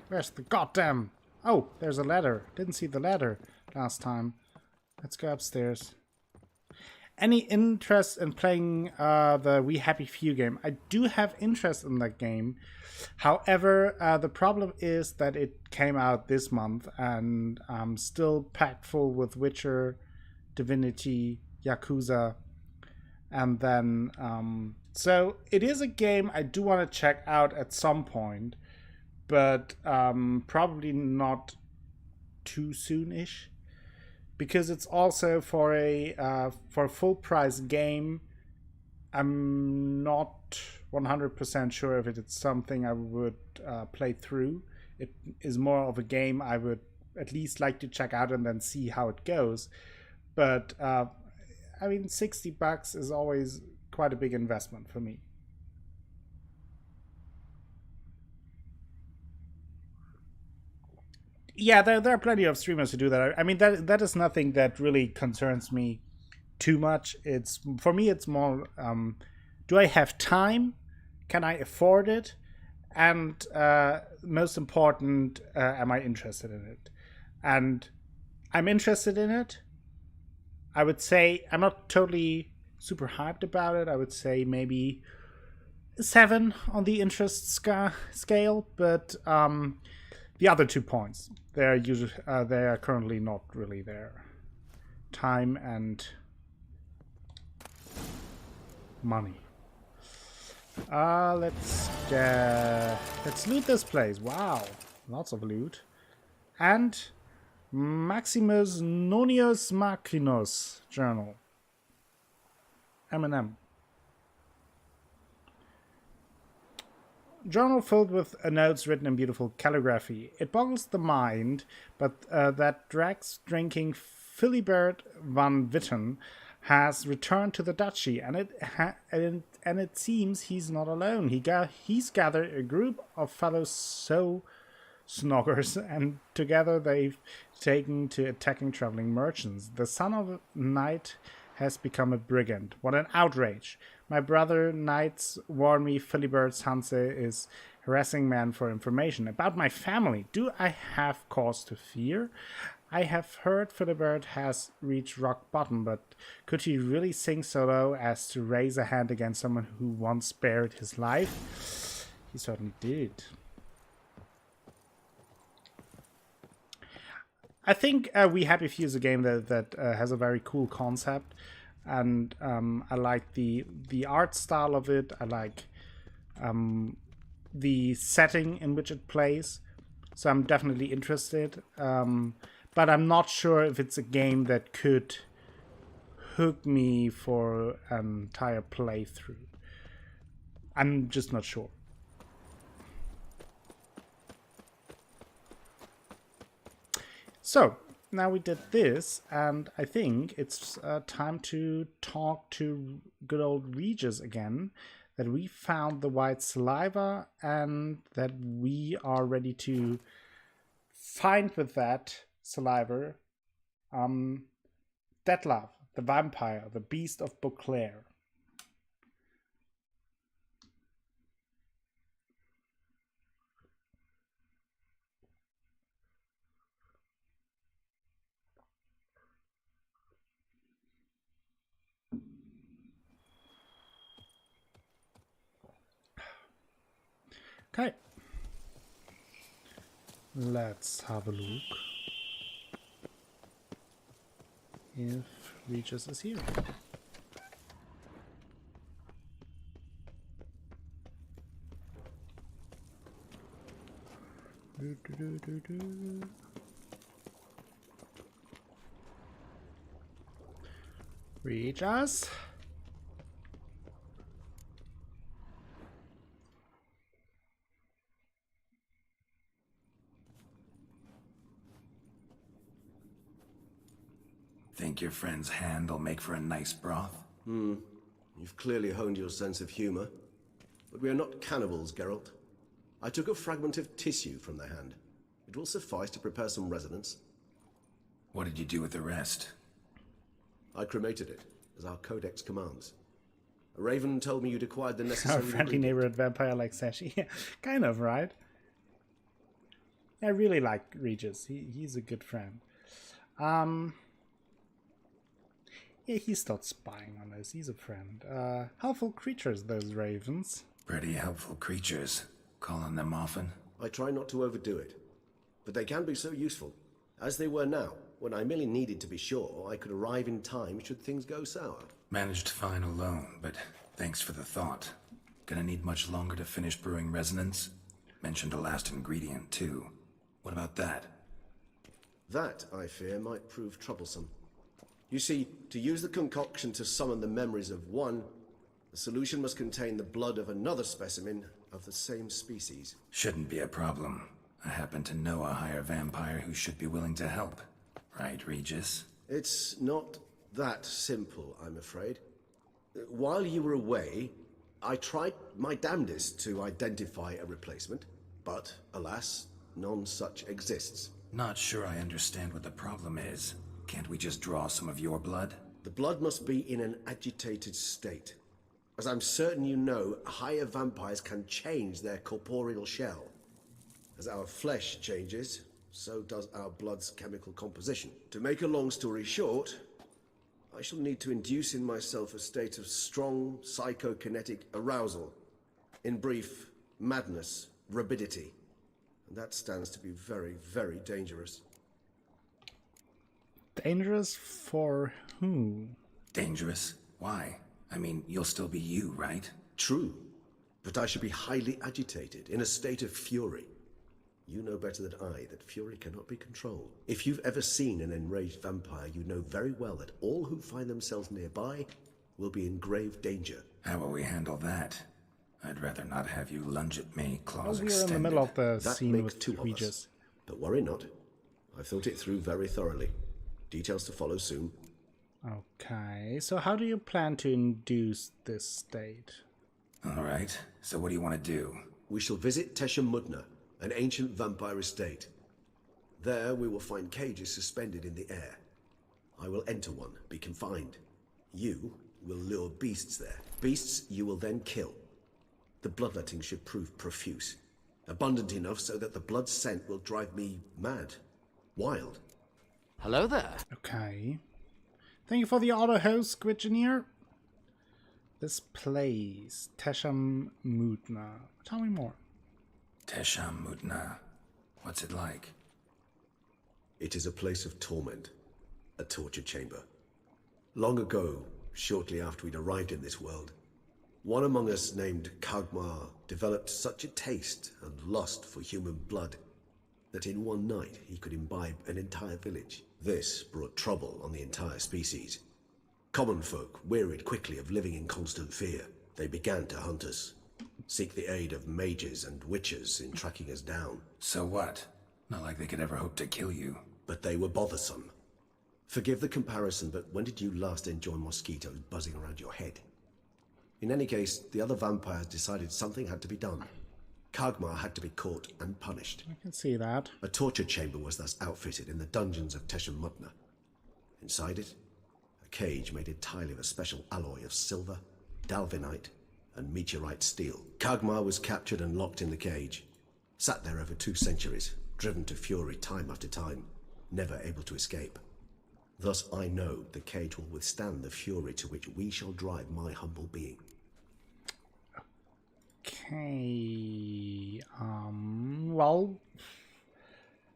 Where's the goddamn... Oh, there's a ladder. Didn't see the ladder last time. Let's go upstairs. Any interest in playing the We Happy Few game? I do have interest in that game. However, the problem is that it came out this month and I'm still packed full with Witcher, Divinity, Yakuza, and then... so it is a game I do want to check out at some point, but probably not too soon-ish. Because it's also for a full price game. I'm not 100% sure if it's something I would play through. It is more of a game I would at least like to check out and then see how it goes. But I mean, $60 is always quite a big investment for me. Yeah, there are plenty of streamers who do that. I mean, that is nothing that really concerns me too much. It's for me, it's more, do I have time? Can I afford it? And most important, am I interested in it? And I'm interested in it. I would say I'm not totally super hyped about it. I would say maybe 7 on the interest scale, but the other 2 points, they are currently not really there. Time and money. Let's loot this place. Wow, lots of loot. And Maximus Nonius Machinos journal. M&M. Journal filled with notes written in beautiful calligraphy. It boggles the mind, but that Drax drinking Philibert van Witten has returned to the duchy, and it seems he's not alone. He's gathered a group of fellow snoggers, and together they've taken to attacking traveling merchants. The son of a knight has become a brigand. What an outrage! My brother knights warn me Philibert's Hanse is harassing men for information about my family. Do I have cause to fear? I have heard Philibert has reached rock bottom, but could he really sink so low as to raise a hand against someone who once spared his life? He certainly did. I think We Happy Few is a game that has a very cool concept. And I like the art style of it. I like the setting in which it plays. So I'm definitely interested. But I'm not sure if it's a game that could hook me for an entire playthrough. I'm just not sure. So, now we did this, and I think it's time to talk to good old Regis again, that we found the white saliva, and that we are ready to find with that saliva Detlef, the vampire, the beast of Beauclair. Okay, let's have a look if Regis is here. Regis? Think your friend's hand will make for a nice broth? You've clearly honed your sense of humor. But we are not cannibals, Geralt. I took a fragment of tissue from the hand. It will suffice to prepare some resonance. What did you do with the rest? I cremated it, as our codex commands. A raven told me you'd acquired the necessary Our friendly ingredient. neighborhood vampire like Sashi. Kind of, right? I really like Regis. He's a good friend. Yeah, he's not spying on us. He's a friend. Helpful creatures, those ravens. Pretty helpful creatures. Call on them often? I try not to overdo it, but they can be so useful, as they were now, when I merely needed to be sure I could arrive in time should things go sour. Managed fine alone, but thanks for the thought. Gonna need much longer to finish brewing resonance? Mentioned a last ingredient, too. What about that? That, I fear, might prove troublesome. You see, to use the concoction to summon the memories of one, the solution must contain the blood of another specimen of the same species. Shouldn't be a problem. I happen to know a higher vampire who should be willing to help. Right, Regis? It's not that simple, I'm afraid. While you were away, I tried my damnedest to identify a replacement, but, alas, none such exists. Not sure I understand what the problem is. Can't we just draw some of your blood? The blood must be in an agitated state. As I'm certain you know, higher vampires can change their corporeal shell. As our flesh changes, so does our blood's chemical composition. To make a long story short, I shall need to induce in myself a state of strong psychokinetic arousal. In brief, madness, rabidity. And that stands to be very, very dangerous. Dangerous for who? Dangerous? Why? I mean, you'll still be you, right? True, but I should be highly agitated, in a state of fury. You know better than I that fury cannot be controlled. If you've ever seen an enraged vampire, you know very well that all who find themselves nearby will be in grave danger. How will we handle that? I'd rather not have you lunge at me, claws We're extended. in the middle of the That scene makes with two of us. Regis. But worry not. I've thought it through very thoroughly. Details to follow soon. Okay, so how do you plan to induce this state? All right, so what do you want to do? We shall visit Tesha Mudna, an ancient vampire estate. There we will find cages suspended in the air. I will enter one, be confined. You will lure beasts there. Beasts you will then kill. The bloodletting should prove profuse. Abundant enough so that the blood scent will drive me mad. Wild. Hello there. Okay. Thank you for the auto host, Squidgeneer. This place, Tesham Mutna. Tell me more. Tesham Mutna. What's it like? It is a place of torment. A torture chamber. Long ago, shortly after we'd arrived in this world, one among us named Kagmar developed such a taste and lust for human blood that in one night he could imbibe an entire village. This brought trouble on the entire species. Common folk wearied quickly of living in constant fear. They began to hunt us, seek the aid of mages and witches in tracking us down. So what? Not like they could ever hope to kill you. But they were bothersome. Forgive the comparison, but when did you last enjoy mosquitoes buzzing around your head? In any case, the other vampires decided something had to be done. Kagmar had to be caught and punished. I can see that. A torture chamber was thus outfitted in the dungeons of Teshem Mutna. Inside it, a cage made entirely of a special alloy of silver, dalvinite, and meteorite steel. Kagmar was captured and locked in the cage. Sat there over 2 centuries, driven to fury time after time, never able to escape. Thus I know the cage will withstand the fury to which we shall drive my humble being. Okay, well,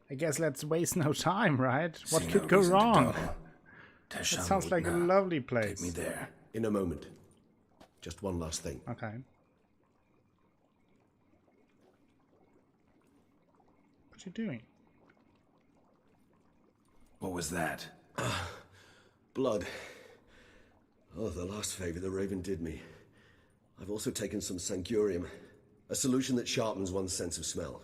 I guess let's waste no time, right? What See could no go reason to wrong? dawdle. That Tesham sounds like a Mutna. lovely place. Take me there. In a moment. Just one last thing. Okay. What you doing? What was that? Blood. Oh, the last favor the Raven did me. I've also taken some Sancurium, a solution that sharpens one's sense of smell.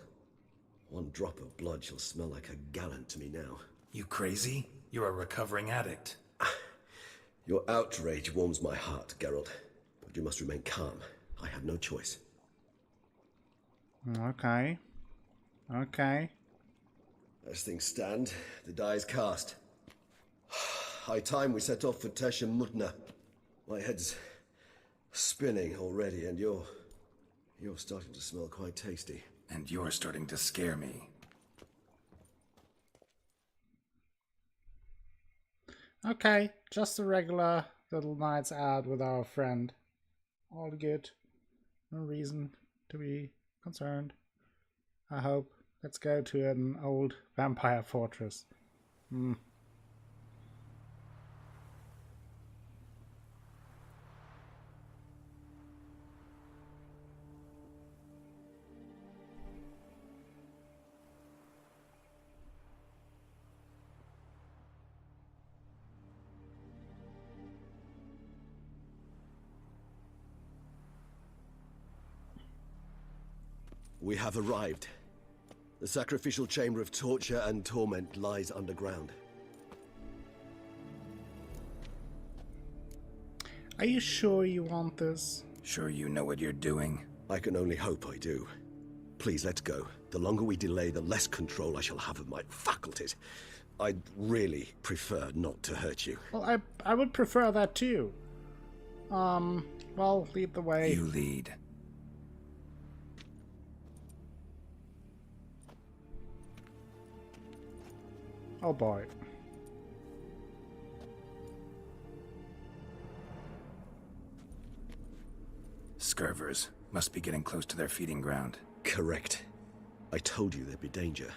One drop of blood shall smell like a gallon to me now. You crazy? You're a recovering addict. Your outrage warms my heart, Geralt. But you must remain calm. I have no choice. Okay. Okay. As things stand, the die is cast. High time we set off for Teshem Mutna. My head's spinning already, and you're starting to smell quite tasty. And you're starting to scare me. Okay, just a regular little nights out with our friend. All good. No reason to be concerned. I hope. Let's go to an old vampire fortress. We have arrived. The sacrificial chamber of torture and torment lies underground. Are you sure you want this? Sure you know what you're doing? I can only hope I do. Please, let's go. The longer we delay, the less control I shall have of my faculties. I'd really prefer not to hurt you. Well, I would prefer that too. Well, lead the way. You lead. Oh boy. Scurvers must be getting close to their feeding ground. Correct. I told you there'd be danger.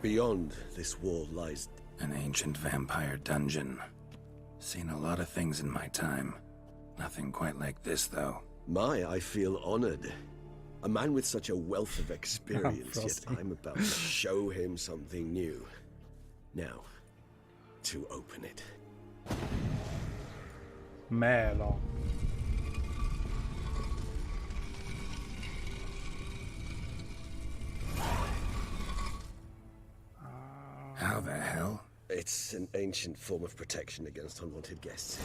Beyond this wall lies... An ancient vampire dungeon. Seen a lot of things in my time. Nothing quite like this, though. I feel honored. A man with such a wealth of experience, yet Frosty. I'm about to show him something new. Now, to open it. Melon. How the hell? It's an ancient form of protection against unwanted guests.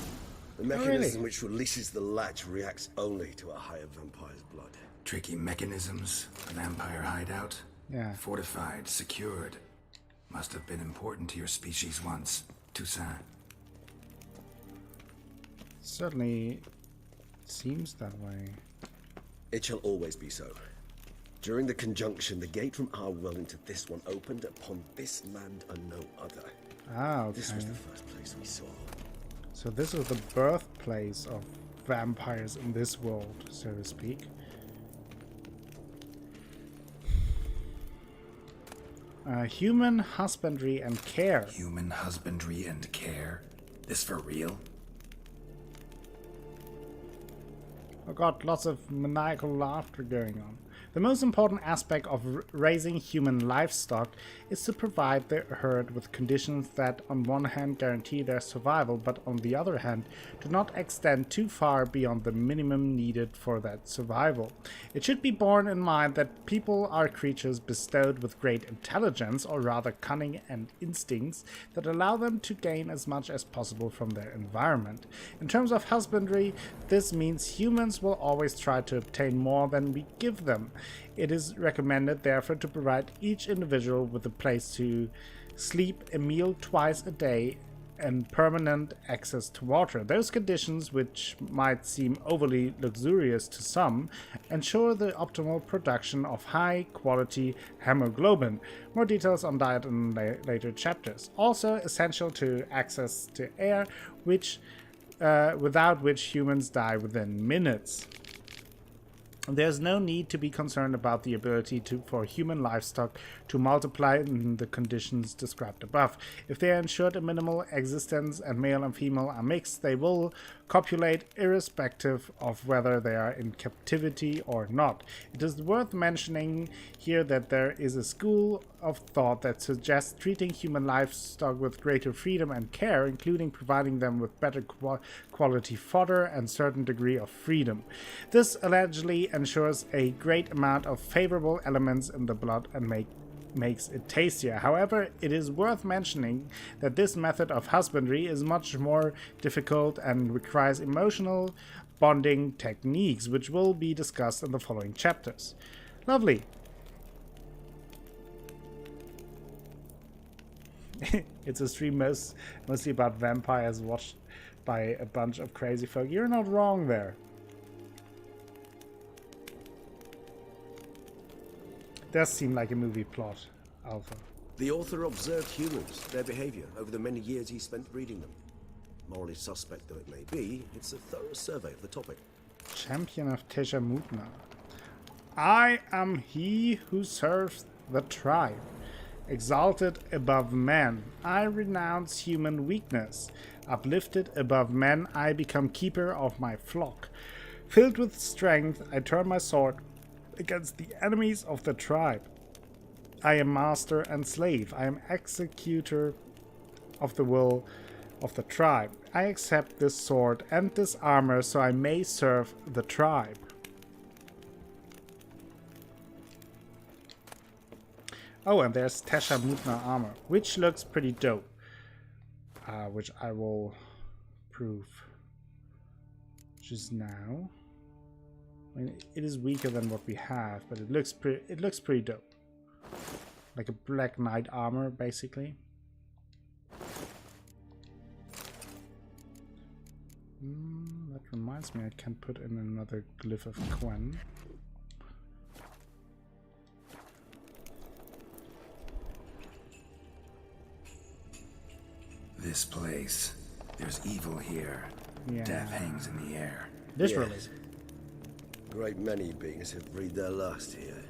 The mechanism which releases the latch reacts only to a higher vampire's blood. Tricky mechanisms, a vampire hideout. Yeah. Fortified, secured. Must have been important to your species once. Toussaint. Certainly seems that way. It shall always be so. During the conjunction, the gate from our world into this one opened upon this land and no other. Ah, okay. This was the first place we saw. So this is the birthplace of vampires in this world, so to speak. Human husbandry and care. Human husbandry and care? This for real? Oh god, lots of maniacal laughter going on. The most important aspect of raising human livestock is to provide the herd with conditions that on one hand guarantee their survival, but on the other hand do not extend too far beyond the minimum needed for that survival. It should be borne in mind that people are creatures bestowed with great intelligence, or rather cunning and instincts, that allow them to gain as much as possible from their environment. In terms of husbandry, this means humans will always try to obtain more than we give them. It is recommended, therefore, to provide each individual with a place to sleep, a meal twice a day, and permanent access to water. Those conditions, which might seem overly luxurious to some, ensure the optimal production of high-quality hemoglobin. More details on diet in later chapters. Also essential to access to air, which without which humans die within minutes. There's no need to be concerned about the ability for human livestock to multiply in the conditions described above. If they are ensured a minimal existence and male and female are mixed, they will copulate irrespective of whether they are in captivity or not. It is worth mentioning here that there is a school of thought that suggests treating human livestock with greater freedom and care, including providing them with better quality fodder and certain degree of freedom. This allegedly ensures a great amount of favorable elements in the blood and makes it tastier. However, it is worth mentioning that this method of husbandry is much more difficult and requires emotional bonding techniques, which will be discussed in the following chapters. Lovely. It's a stream mostly about vampires watched by a bunch of crazy folk. You're not wrong there. does seem like a movie plot, Alpha. The author observed humans, their behavior, over the many years he spent breeding them. Morally suspect though it may be, it's a thorough survey of the topic. Champion of Teshamutna. I am he who serves the tribe. Exalted above men, I renounce human weakness. Uplifted above men, I become keeper of my flock. Filled with strength, I turn my sword against the enemies of the tribe. I am master and slave. I am executor of the will of the tribe. I accept this sword and this armor so I may serve the tribe. Oh, and there's Teshamutna armor, which looks pretty dope. Which I will prove just now. I mean, it is weaker than what we have, but it looks pretty dope. Like a Black Knight armor, basically. That reminds me, I can put in another glyph of Quen. This place. There's evil here. Yeah. Death hangs in the air. Literally. Yes. Great many beings have breathed their last here.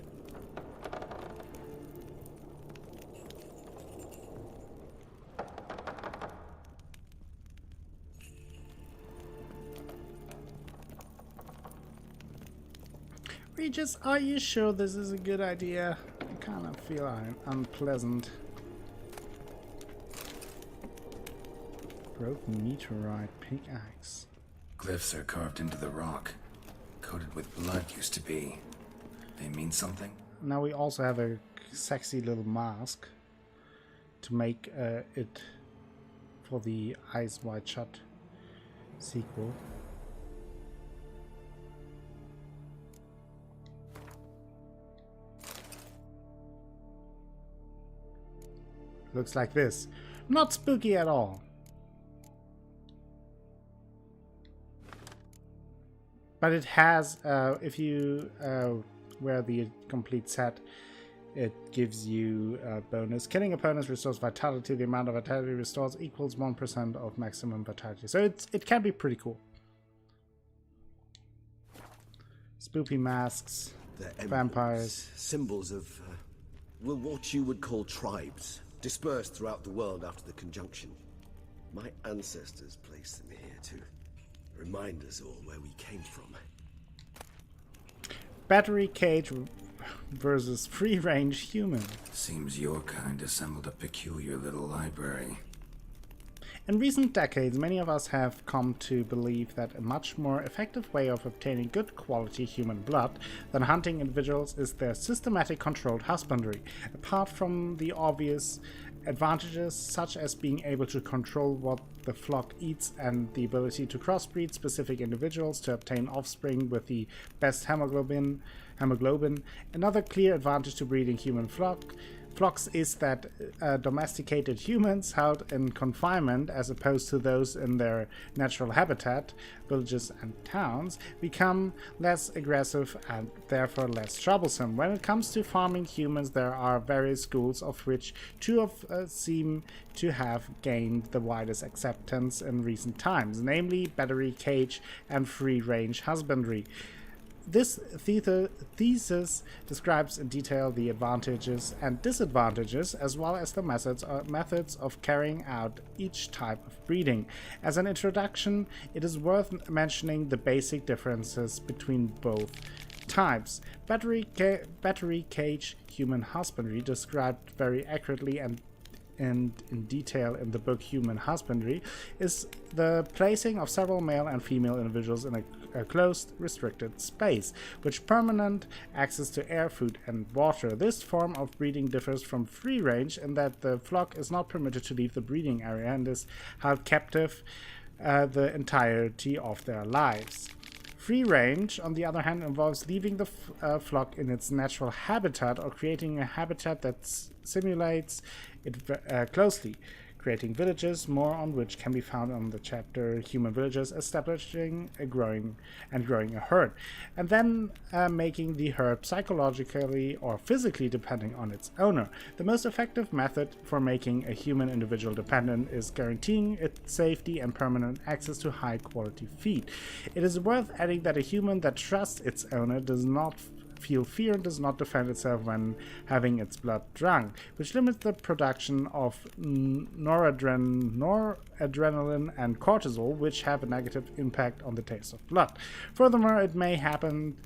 Regis, are you sure this is a good idea? I kind of feel unpleasant. Broken meteorite pickaxe. Glyphs are carved into the rock. Coated with blood used to be. They mean something? Now we also have a sexy little mask to make it for the Eyes Wide Shut sequel. Looks like this. Not spooky at all. But it has, if you wear the complete set, it gives you a bonus. Killing opponents restores vitality. The amount of vitality restores equals 1% of maximum vitality. So it can be pretty cool. Spoopy masks, They're emblems, vampires. symbols of, well, what you would call tribes, dispersed throughout the world after the conjunction. My ancestors placed them here to remind us all where we came from. Battery cage versus free-range human. Seems your kind assembled a peculiar little library. In recent decades, many of us have come to believe that a much more effective way of obtaining good quality human blood than hunting individuals is their systematic controlled husbandry. Apart from the obvious advantages such as being able to control what the flock eats and the ability to crossbreed specific individuals to obtain offspring with the best hemoglobin, another clear advantage to breeding human flocks is that domesticated humans held in confinement, as opposed to those in their natural habitat, villages and towns, become less aggressive and therefore less troublesome. When it comes to farming humans, there are various schools, of which two seem to have gained the widest acceptance in recent times, namely battery cage and free-range husbandry. This thesis describes in detail the advantages and disadvantages, as well as the methods of carrying out each type of breeding. As an introduction, it is worth mentioning the basic differences between both types. Battery cage human husbandry, described very accurately and in detail in the book Human Husbandry, is the placing of several male and female individuals in a closed, restricted space, with permanent access to air, food, and water. This form of breeding differs from free range in that the flock is not permitted to leave the breeding area and is held captive the entirety of their lives. Free range, on the other hand, involves leaving the flock in its natural habitat or creating a habitat that simulates it closely. creating villages, more on which can be found on the chapter Human Villages, establishing a growing a herd, and then making the herd psychologically or physically depending on its owner. The most effective method for making a human individual dependent is guaranteeing its safety and permanent access to high quality feed. It is worth adding that a human that trusts its owner does not feel fear and does not defend itself when having its blood drunk, which limits the production of noradrenaline and cortisol, which have a negative impact on the taste of blood. Furthermore, it may happen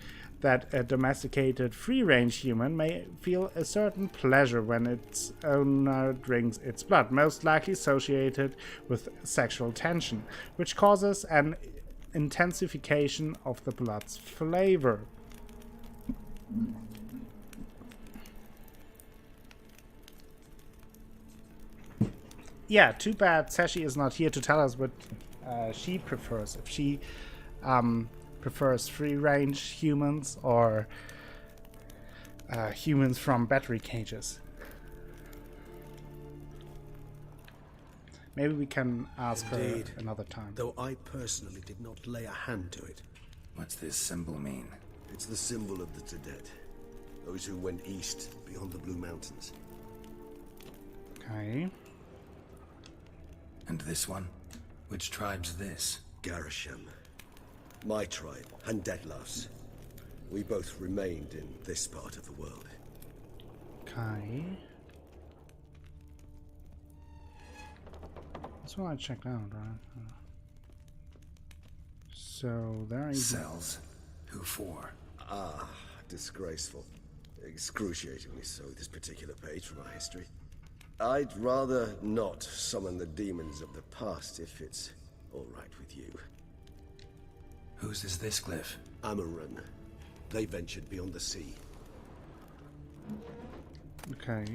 that a domesticated free-range human may feel a certain pleasure when its owner drinks its blood, most likely associated with sexual tension, which causes an intensification of the blood's flavor. Yeah, too bad Sashi is not here to tell us what she prefers. If she prefers free-range humans or humans from battery cages. Maybe we can ask Indeed. her another time. Though I personally did not lay a hand to it. What's this symbol mean? It's the symbol of the Tedet. Those who went east beyond the Blue Mountains. Okay. And this one? Which tribe's this? Garasham. My tribe, and Detlav's. We both remained in this part of the world. Okay. That's what I checked out, right? So there is Cells. Who for? Ah, disgraceful. Excruciatingly so, this particular page from our history. I'd rather not summon the demons of the past if it's all right with you. Whose is this glyph? Amaran. They ventured beyond the sea. okay.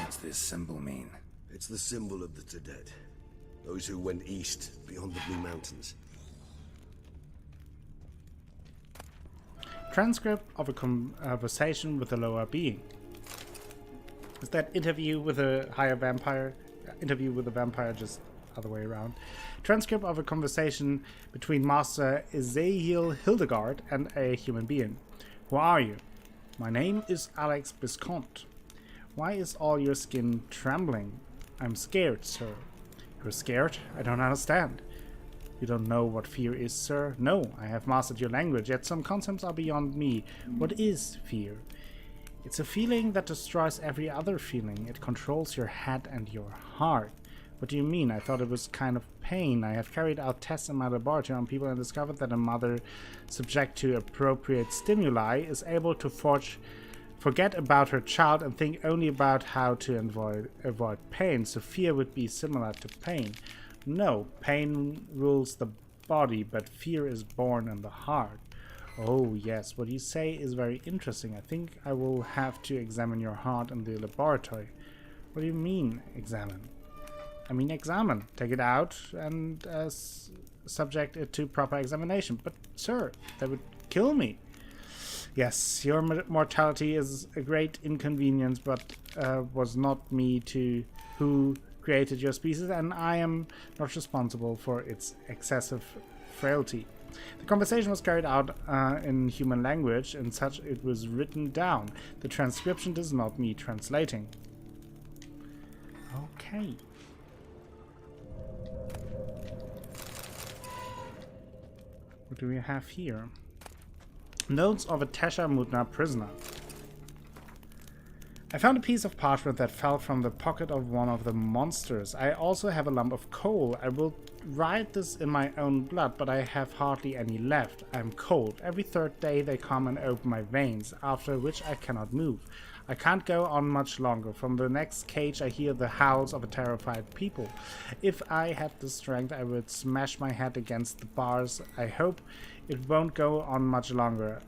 What's this symbol mean? It's the symbol of the Tedet. Those who went east beyond the Blue Mountains. Transcript of a conversation with a lower being. Is that interview with a higher vampire? Interview with a vampire, just other way around. Transcript of a conversation between Master Ezekiel Hildegard and a human being. Who are you? My name is Alex Viscount. Why is all your skin trembling? I'm scared, sir. You're scared? I don't understand. You don't know what fear is, sir? No, I have mastered your language, yet some concepts are beyond me. What is fear? It's a feeling that destroys every other feeling. It controls your head and your heart. What do you mean? I thought it was kind of pain. I have carried out tests in my laboratory on people and discovered that a mother subject to appropriate stimuli is able to forget about her child and think only about how to avoid pain. So fear would be similar to pain. No, pain rules the body, but fear is born in the heart. Oh yes, what you say is very interesting. I think I will have to examine your heart in the laboratory. What do you mean, examine? I mean examine. Take it out and subject it to proper examination. But sir, that would kill me. Yes, your mortality is a great inconvenience, but was not me who created your species, and I am not responsible for its excessive frailty. The conversation was carried out in human language, and such it was written down. The transcription does not need translating. Okay. What do we have here? Notes of a Tesha Mutna prisoner. I found a piece of parchment that fell from the pocket of one of the monsters. I also have a lump of coal. I will write this in my own blood, but I have hardly any left. I am cold. Every third day they come and open my veins, after which I cannot move. I can't go on much longer. From the next cage I hear the howls of a terrified people. If I had the strength I would smash my head against the bars. I hope it won't go on much longer.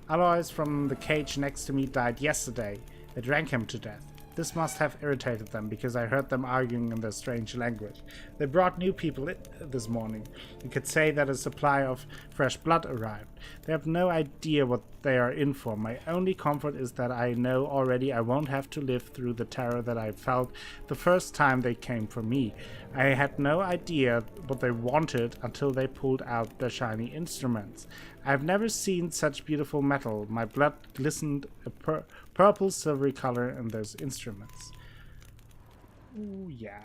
Alois from the cage next to me died yesterday. They drank him to death. This must have irritated them, because I heard them arguing in their strange language. They brought new people this morning. You could say that a supply of fresh blood arrived. They have no idea what they are in for. My only comfort is that I know already I won't have to live through the terror that I felt the first time they came for me. I had no idea what they wanted until they pulled out their shiny instruments. I've never seen such beautiful metal. My blood glistened a purple silvery color in those instruments. Ooh, yeah,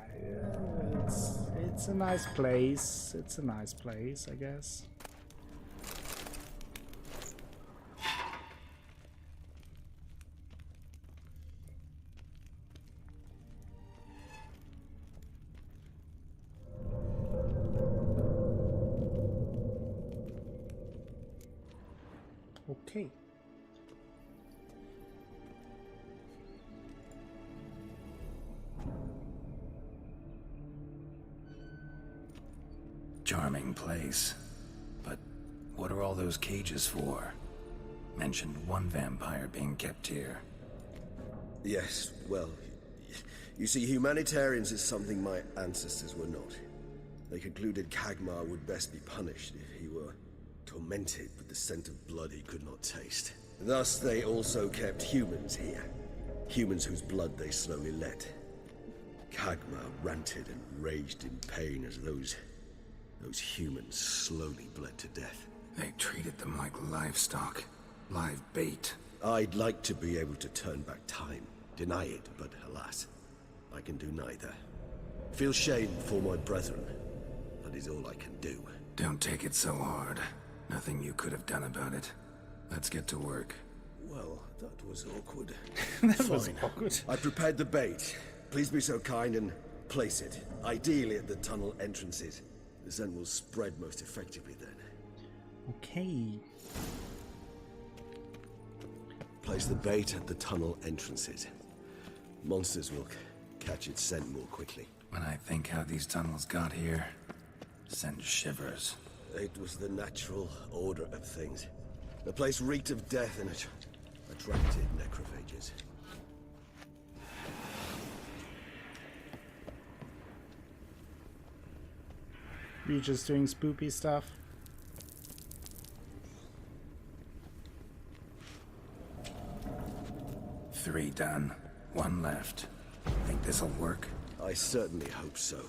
it's a nice place. It's a nice place, I guess. Okay. Charming place. But what are all those cages for? Mentioned one vampire being kept here. Yes, well, you see, humanitarians is something my ancestors were not. They concluded Kagmar would best be punished if he were tormented with the scent of blood he could not taste. Thus, they also kept humans here. Humans whose blood they slowly let. Kagmar ranted and raged in pain as those humans slowly bled to death. They treated them like livestock. Live bait. I'd like to be able to turn back time. Deny it, but alas, I can do neither. Feel shame for my brethren. That is all I can do. Don't take it so hard. Nothing you could have done about it. Let's get to work. Well, that was awkward. That was awkward. I prepared the bait. Please be so kind and place it. Ideally at the tunnel entrances. The scent will spread most effectively then. Okay. Place the bait at the tunnel entrances. Monsters will catch its scent more quickly. When I think how these tunnels got here, send shivers. It was the natural order of things. The place reeked of death and it attracted necrophages. We're just doing spoopy stuff. Three done. One left. Think this'll work? I certainly hope so.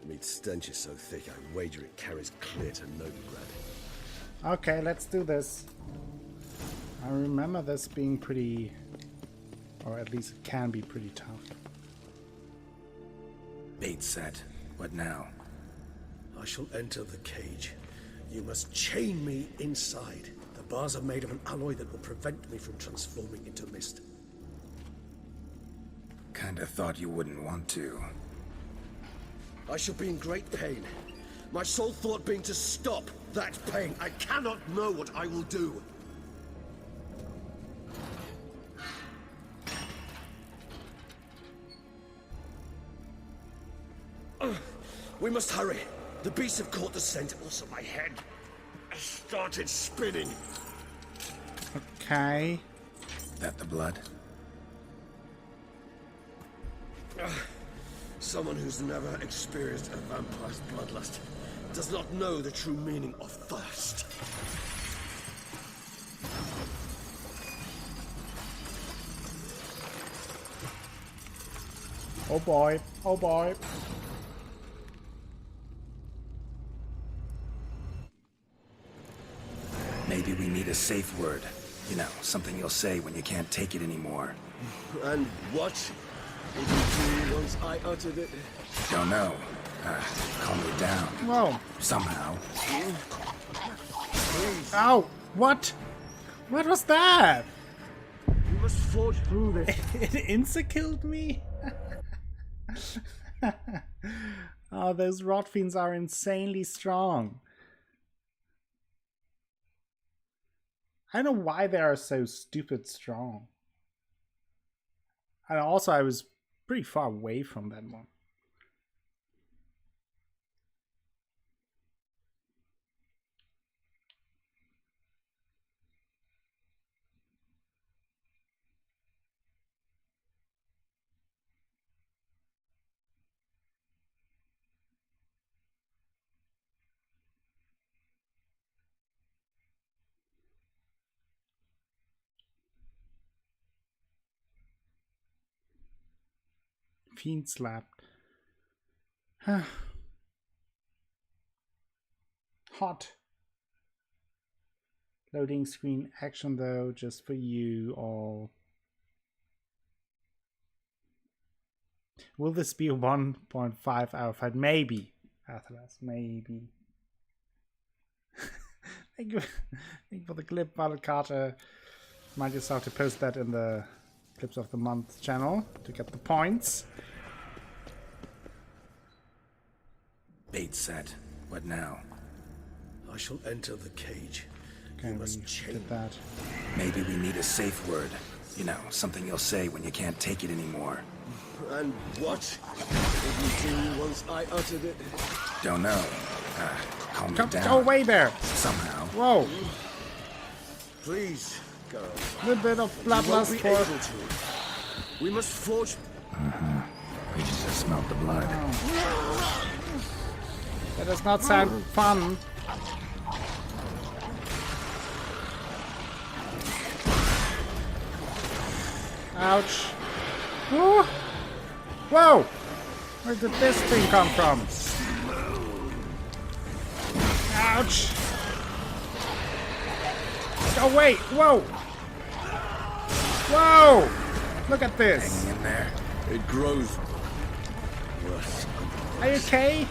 The meat stench is so thick, I wager it carries clear to Novigrad. Okay, let's do this. I remember this being pretty... or at least it can be pretty tough. Bait set. What now? I shall enter the cage. You must chain me inside. The bars are made of an alloy that will prevent me from transforming into mist. Kinda thought you wouldn't want to. I shall be in great pain. My sole thought being to stop that pain. I cannot know what I will do. We must hurry. The beasts have caught the scent. Also my head started spinning. Okay. That the blood? Someone who's never experienced a vampire's bloodlust does not know the true meaning of thirst. Oh boy. Oh boy. Maybe we need a safe word. You know, something you'll say when you can't take it anymore. And what did you do once I uttered it? Don't know. Calm me down. Whoa. Somehow. Ow! What? What was that? You must forge through this. It insta-killed me? Oh, those rot fiends are insanely strong. I don't know why they are so stupid strong. And also, I was pretty far away from that one. fiend slapped. Hot. Loading screen action though, just for you all. Will this be a 1.5 hour fight? Maybe, Atlas, maybe. Thank you for the clip, Battle Carter. Might just have to post that in the Clips of the Month channel to get the points. Bait set. What now? I shall enter the cage. Okay, You we must chain did that. Maybe we need a safe word. You know, something you'll say when you can't take it anymore. And what would you do once I uttered it? Don't know. Calm me Come, down. go away there! Somehow. Whoa! Please, go. A little bit of You won't bloodlust be for... able to. We must forge... We just smelled the blood. That does not sound fun. Ouch. Whoa! Whoa! Where did this thing come from? Ouch! Go away! Whoa! Whoa! Look at this! Hanging in there. It grows worse. Are you okay?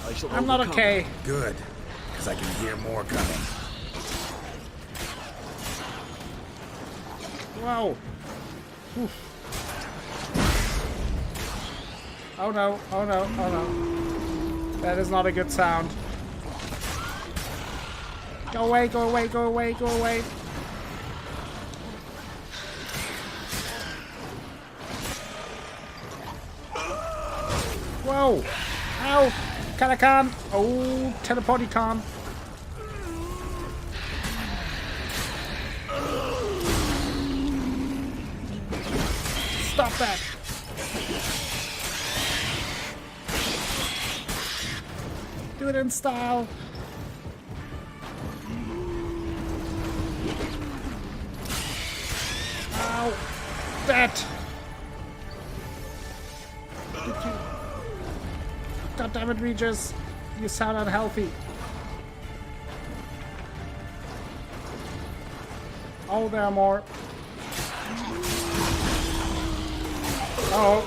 I shall I'm not overcome. okay. Good. Because I can hear more coming. Whoa! Oof. Oh no, oh no, oh no. That is not a good sound. Go away, go away, go away, go away. Whoa! Ow! Kanakan! Oh, teleporty-con! Stop that! Do it in style! Ow! That! God damn it, Regis! You sound unhealthy. Oh, there are more. Oh.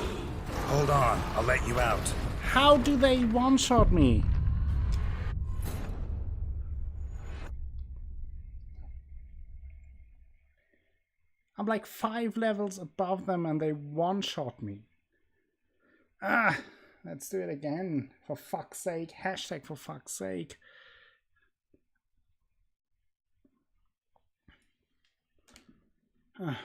Hold on. I'll let you out. How do they one-shot me? I'm like 5 levels above them and they one-shot me. Ah, let's do it again. For fuck's sake. Hashtag for fuck's sake. Ah.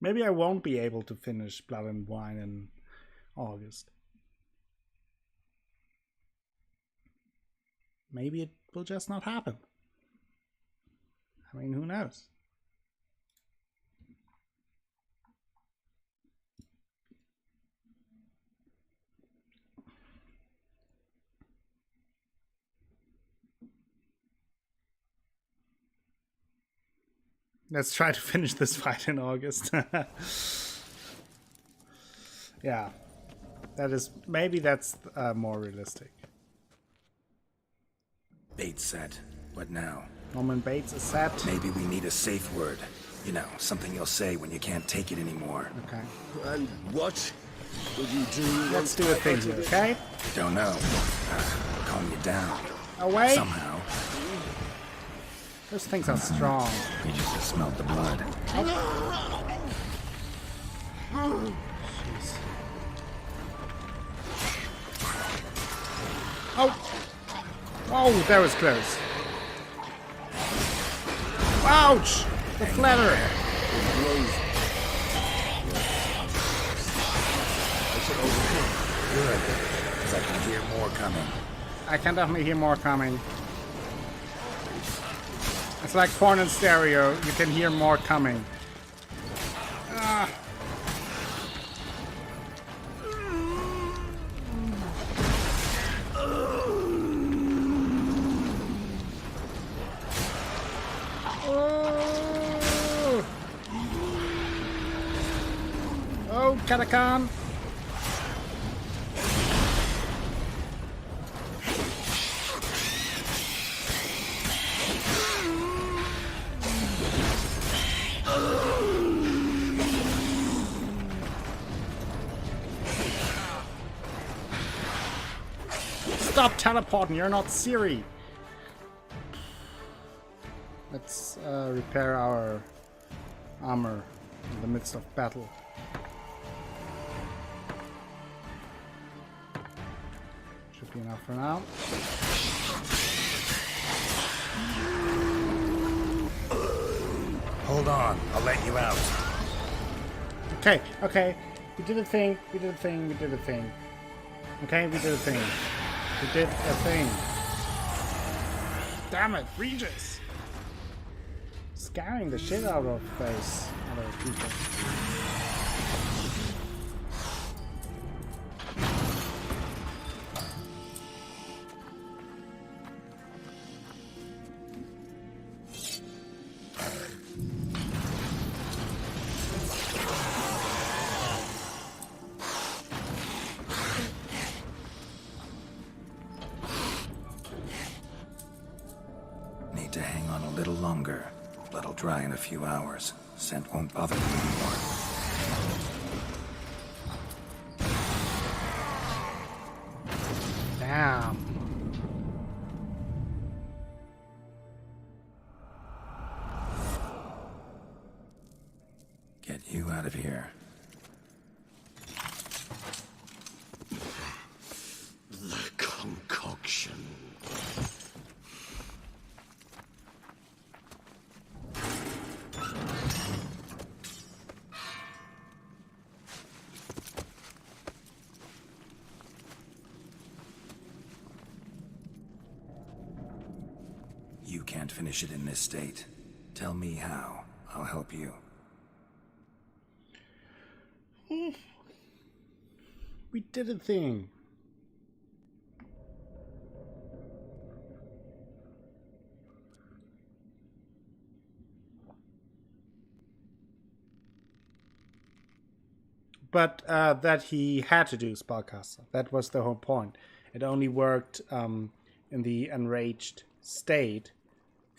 Maybe I won't be able to finish Blood and Wine in August. Maybe it will just not happen. I mean, who knows? Let's try to finish this fight in August. Yeah, that is, maybe that's more realistic. Bait set. What now? Norman Bates is set. Maybe we need a safe word. You know, something you'll say when you can't take it anymore. Okay, And what would you do let's once do a I thing uttered here, it? okay? Don't know. Calm you down. Away! Somehow. Those things are strong. We just smelled the blood. Jeez. Oh! Oh, that was close. Ouch! The flatter. Good. Because I can hear more coming. I can definitely hear more coming. It's like porn in stereo. You can hear more coming. Oh, Katakan! Stop teleporting, you're not Siri! Let's repair our armor in the midst of battle. Should be enough for now. Hold on, I'll let you out. Okay, okay. We did a thing, we did a thing, we did a thing. Okay, we did a thing. We did a thing. Damn it, Regis! Scaring the shit out of those other people. Need to hang on a little longer. Blood'll dry in a few hours. Scent won't bother me anymore. Damn. Get you out of here. The concoction. You can't finish it in this state. Tell me how. I'll help you. We did a thing. But that he had to do spellcaster. That was the whole point. It only worked in the enraged state.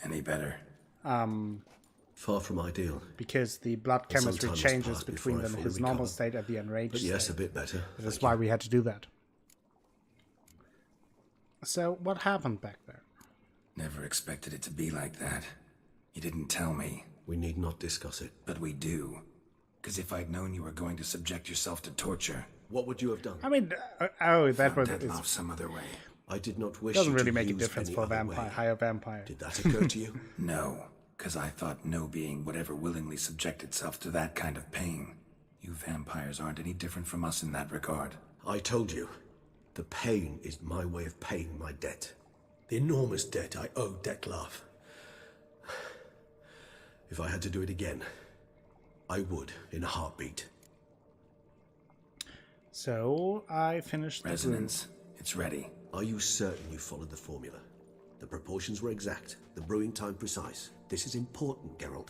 Any better? Far from ideal. Because the blood And some chemistry time has changes passed between before I them, fully his normal recover. state and the enraged But yes, state. a bit better. That is why we had to do that. So, what happened back there? Never expected it to be like that. You didn't tell me, We need not discuss it. but we do. Because if I'd known you were going to subject yourself to torture, What would you have done? I mean, that was... found Deadloff some other way. I did not wish Doesn't you really to make a use difference any for a other vampire, way. higher vampire. Did that occur to you? No, because I thought no being would ever willingly subject itself to that kind of pain. You vampires aren't any different from us in that regard. I told you, the pain is my way of paying my debt. The enormous debt I owe Dettlaff. If I had to do it again, I would in a heartbeat. So, I finished the brew. Resonance, it's ready. Are you certain you followed the formula? The proportions were exact, the brewing time precise. This is important, Geralt.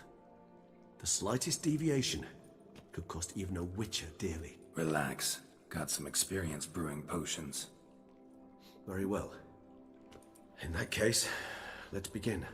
The slightest deviation could cost even a witcher dearly. Relax. Got some experience brewing potions. Very well. In that case, let's begin.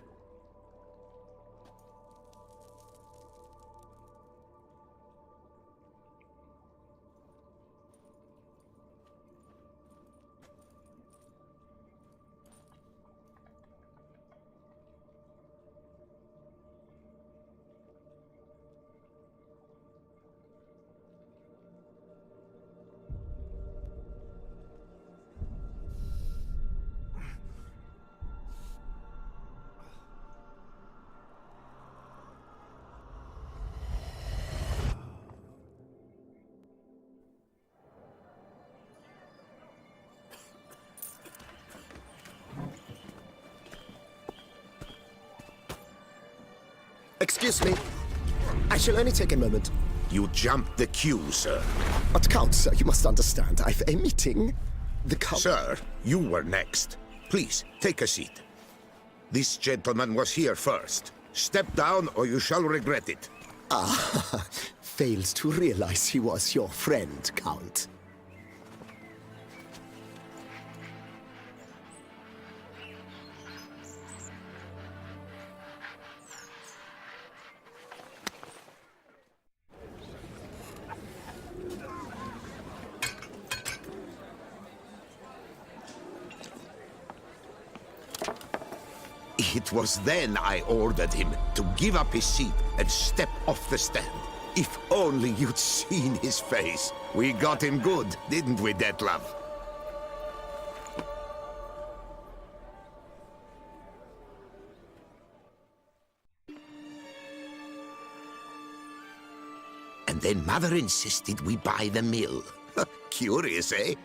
Excuse me. I shall only take a moment. You jumped the queue, sir. But Count, sir, you must understand. I've a meeting. The Count... Sir, you were next. Please, take a seat. This gentleman was here first. Step down or you shall regret it. Ah, failed to realize he was your friend, Count. It was then I ordered him to give up his seat and step off the stand. If only you'd seen his face. We got him good, didn't we, Detlef? And then Mother insisted we buy the mill. Curious, eh?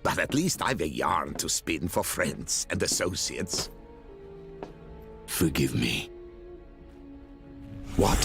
But at least I've a yarn to spin for friends and associates. Forgive me. What?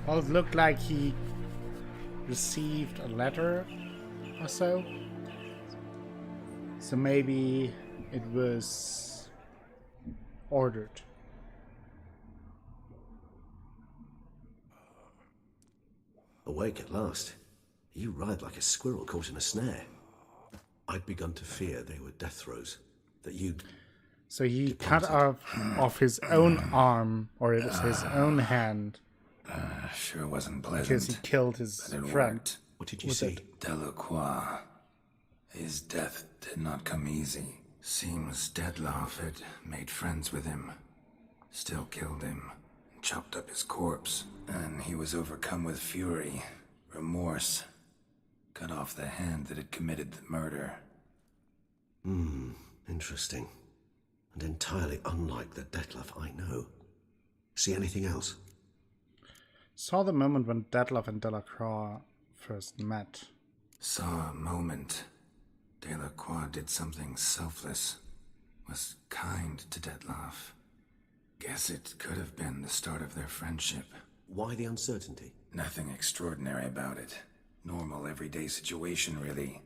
Well, it looked like he received a letter or so. So maybe it was ordered. Awake at last. You ride like a squirrel caught in a snare. I'd begun to fear they were death throes. That you'd... So he cut off his own arm, or it was his own hand, Sure wasn't pleasant. because he killed his but it friend. worked. What did you see? Delacroix. His death did not come easy. Seems Detlef had made friends with him. Still killed him. Chopped up his corpse. And he was overcome with fury. Remorse. Cut off the hand that had committed the murder. Interesting. And entirely unlike the Detlef I know. See anything else? Saw the moment when Detlef and Delacroix first met. Saw a moment. Delacroix did something selfless. Was kind to Detlef. Guess it could have been the start of their friendship. Why the uncertainty? Nothing extraordinary about it. Normal, everyday situation, really.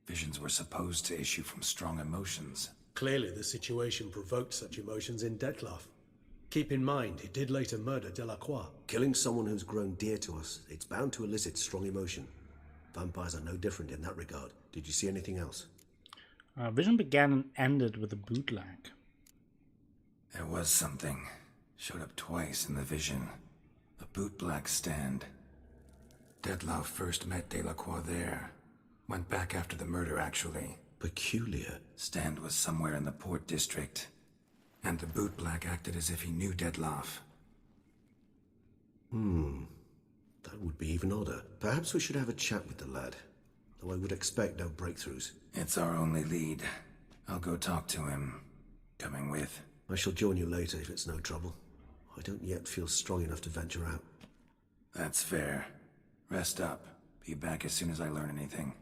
Visions were supposed to issue from strong emotions. Clearly, the situation provoked such emotions in Detlef. Keep in mind, he did later murder Delacroix. Killing someone who's grown dear to us, it's bound to elicit strong emotion. Vampires are no different in that regard. Did you see anything else? Vision began and ended with a bootleg. There was something. Showed up twice in the vision. A bootblack stand. Detlef first met Delacroix there. Went back after the murder, actually. Peculiar. Stand was somewhere in the port district. And the bootblack acted as if he knew Detlef. That would be even odder. Perhaps we should have a chat with the lad. Though I would expect no breakthroughs. It's our only lead. I'll go talk to him. Coming with? I shall join you later if it's no trouble. I don't yet feel strong enough to venture out. That's fair. Rest up. Be back as soon as I learn anything.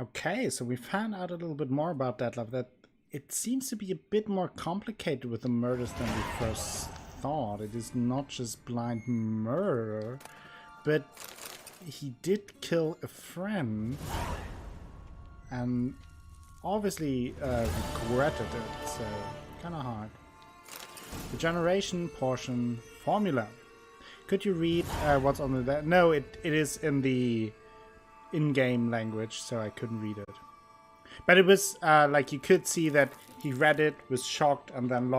Okay, so we found out a little bit more about Detlef. That it seems to be a bit more complicated with the murders than we first thought. It is not just blind murder, but he did kill a friend and obviously regretted it, so kind of hard. The generation portion formula. Could you read what's on the... No, it is in the in-game language, so I couldn't read it. But it was like you could see that he read it, was shocked, and then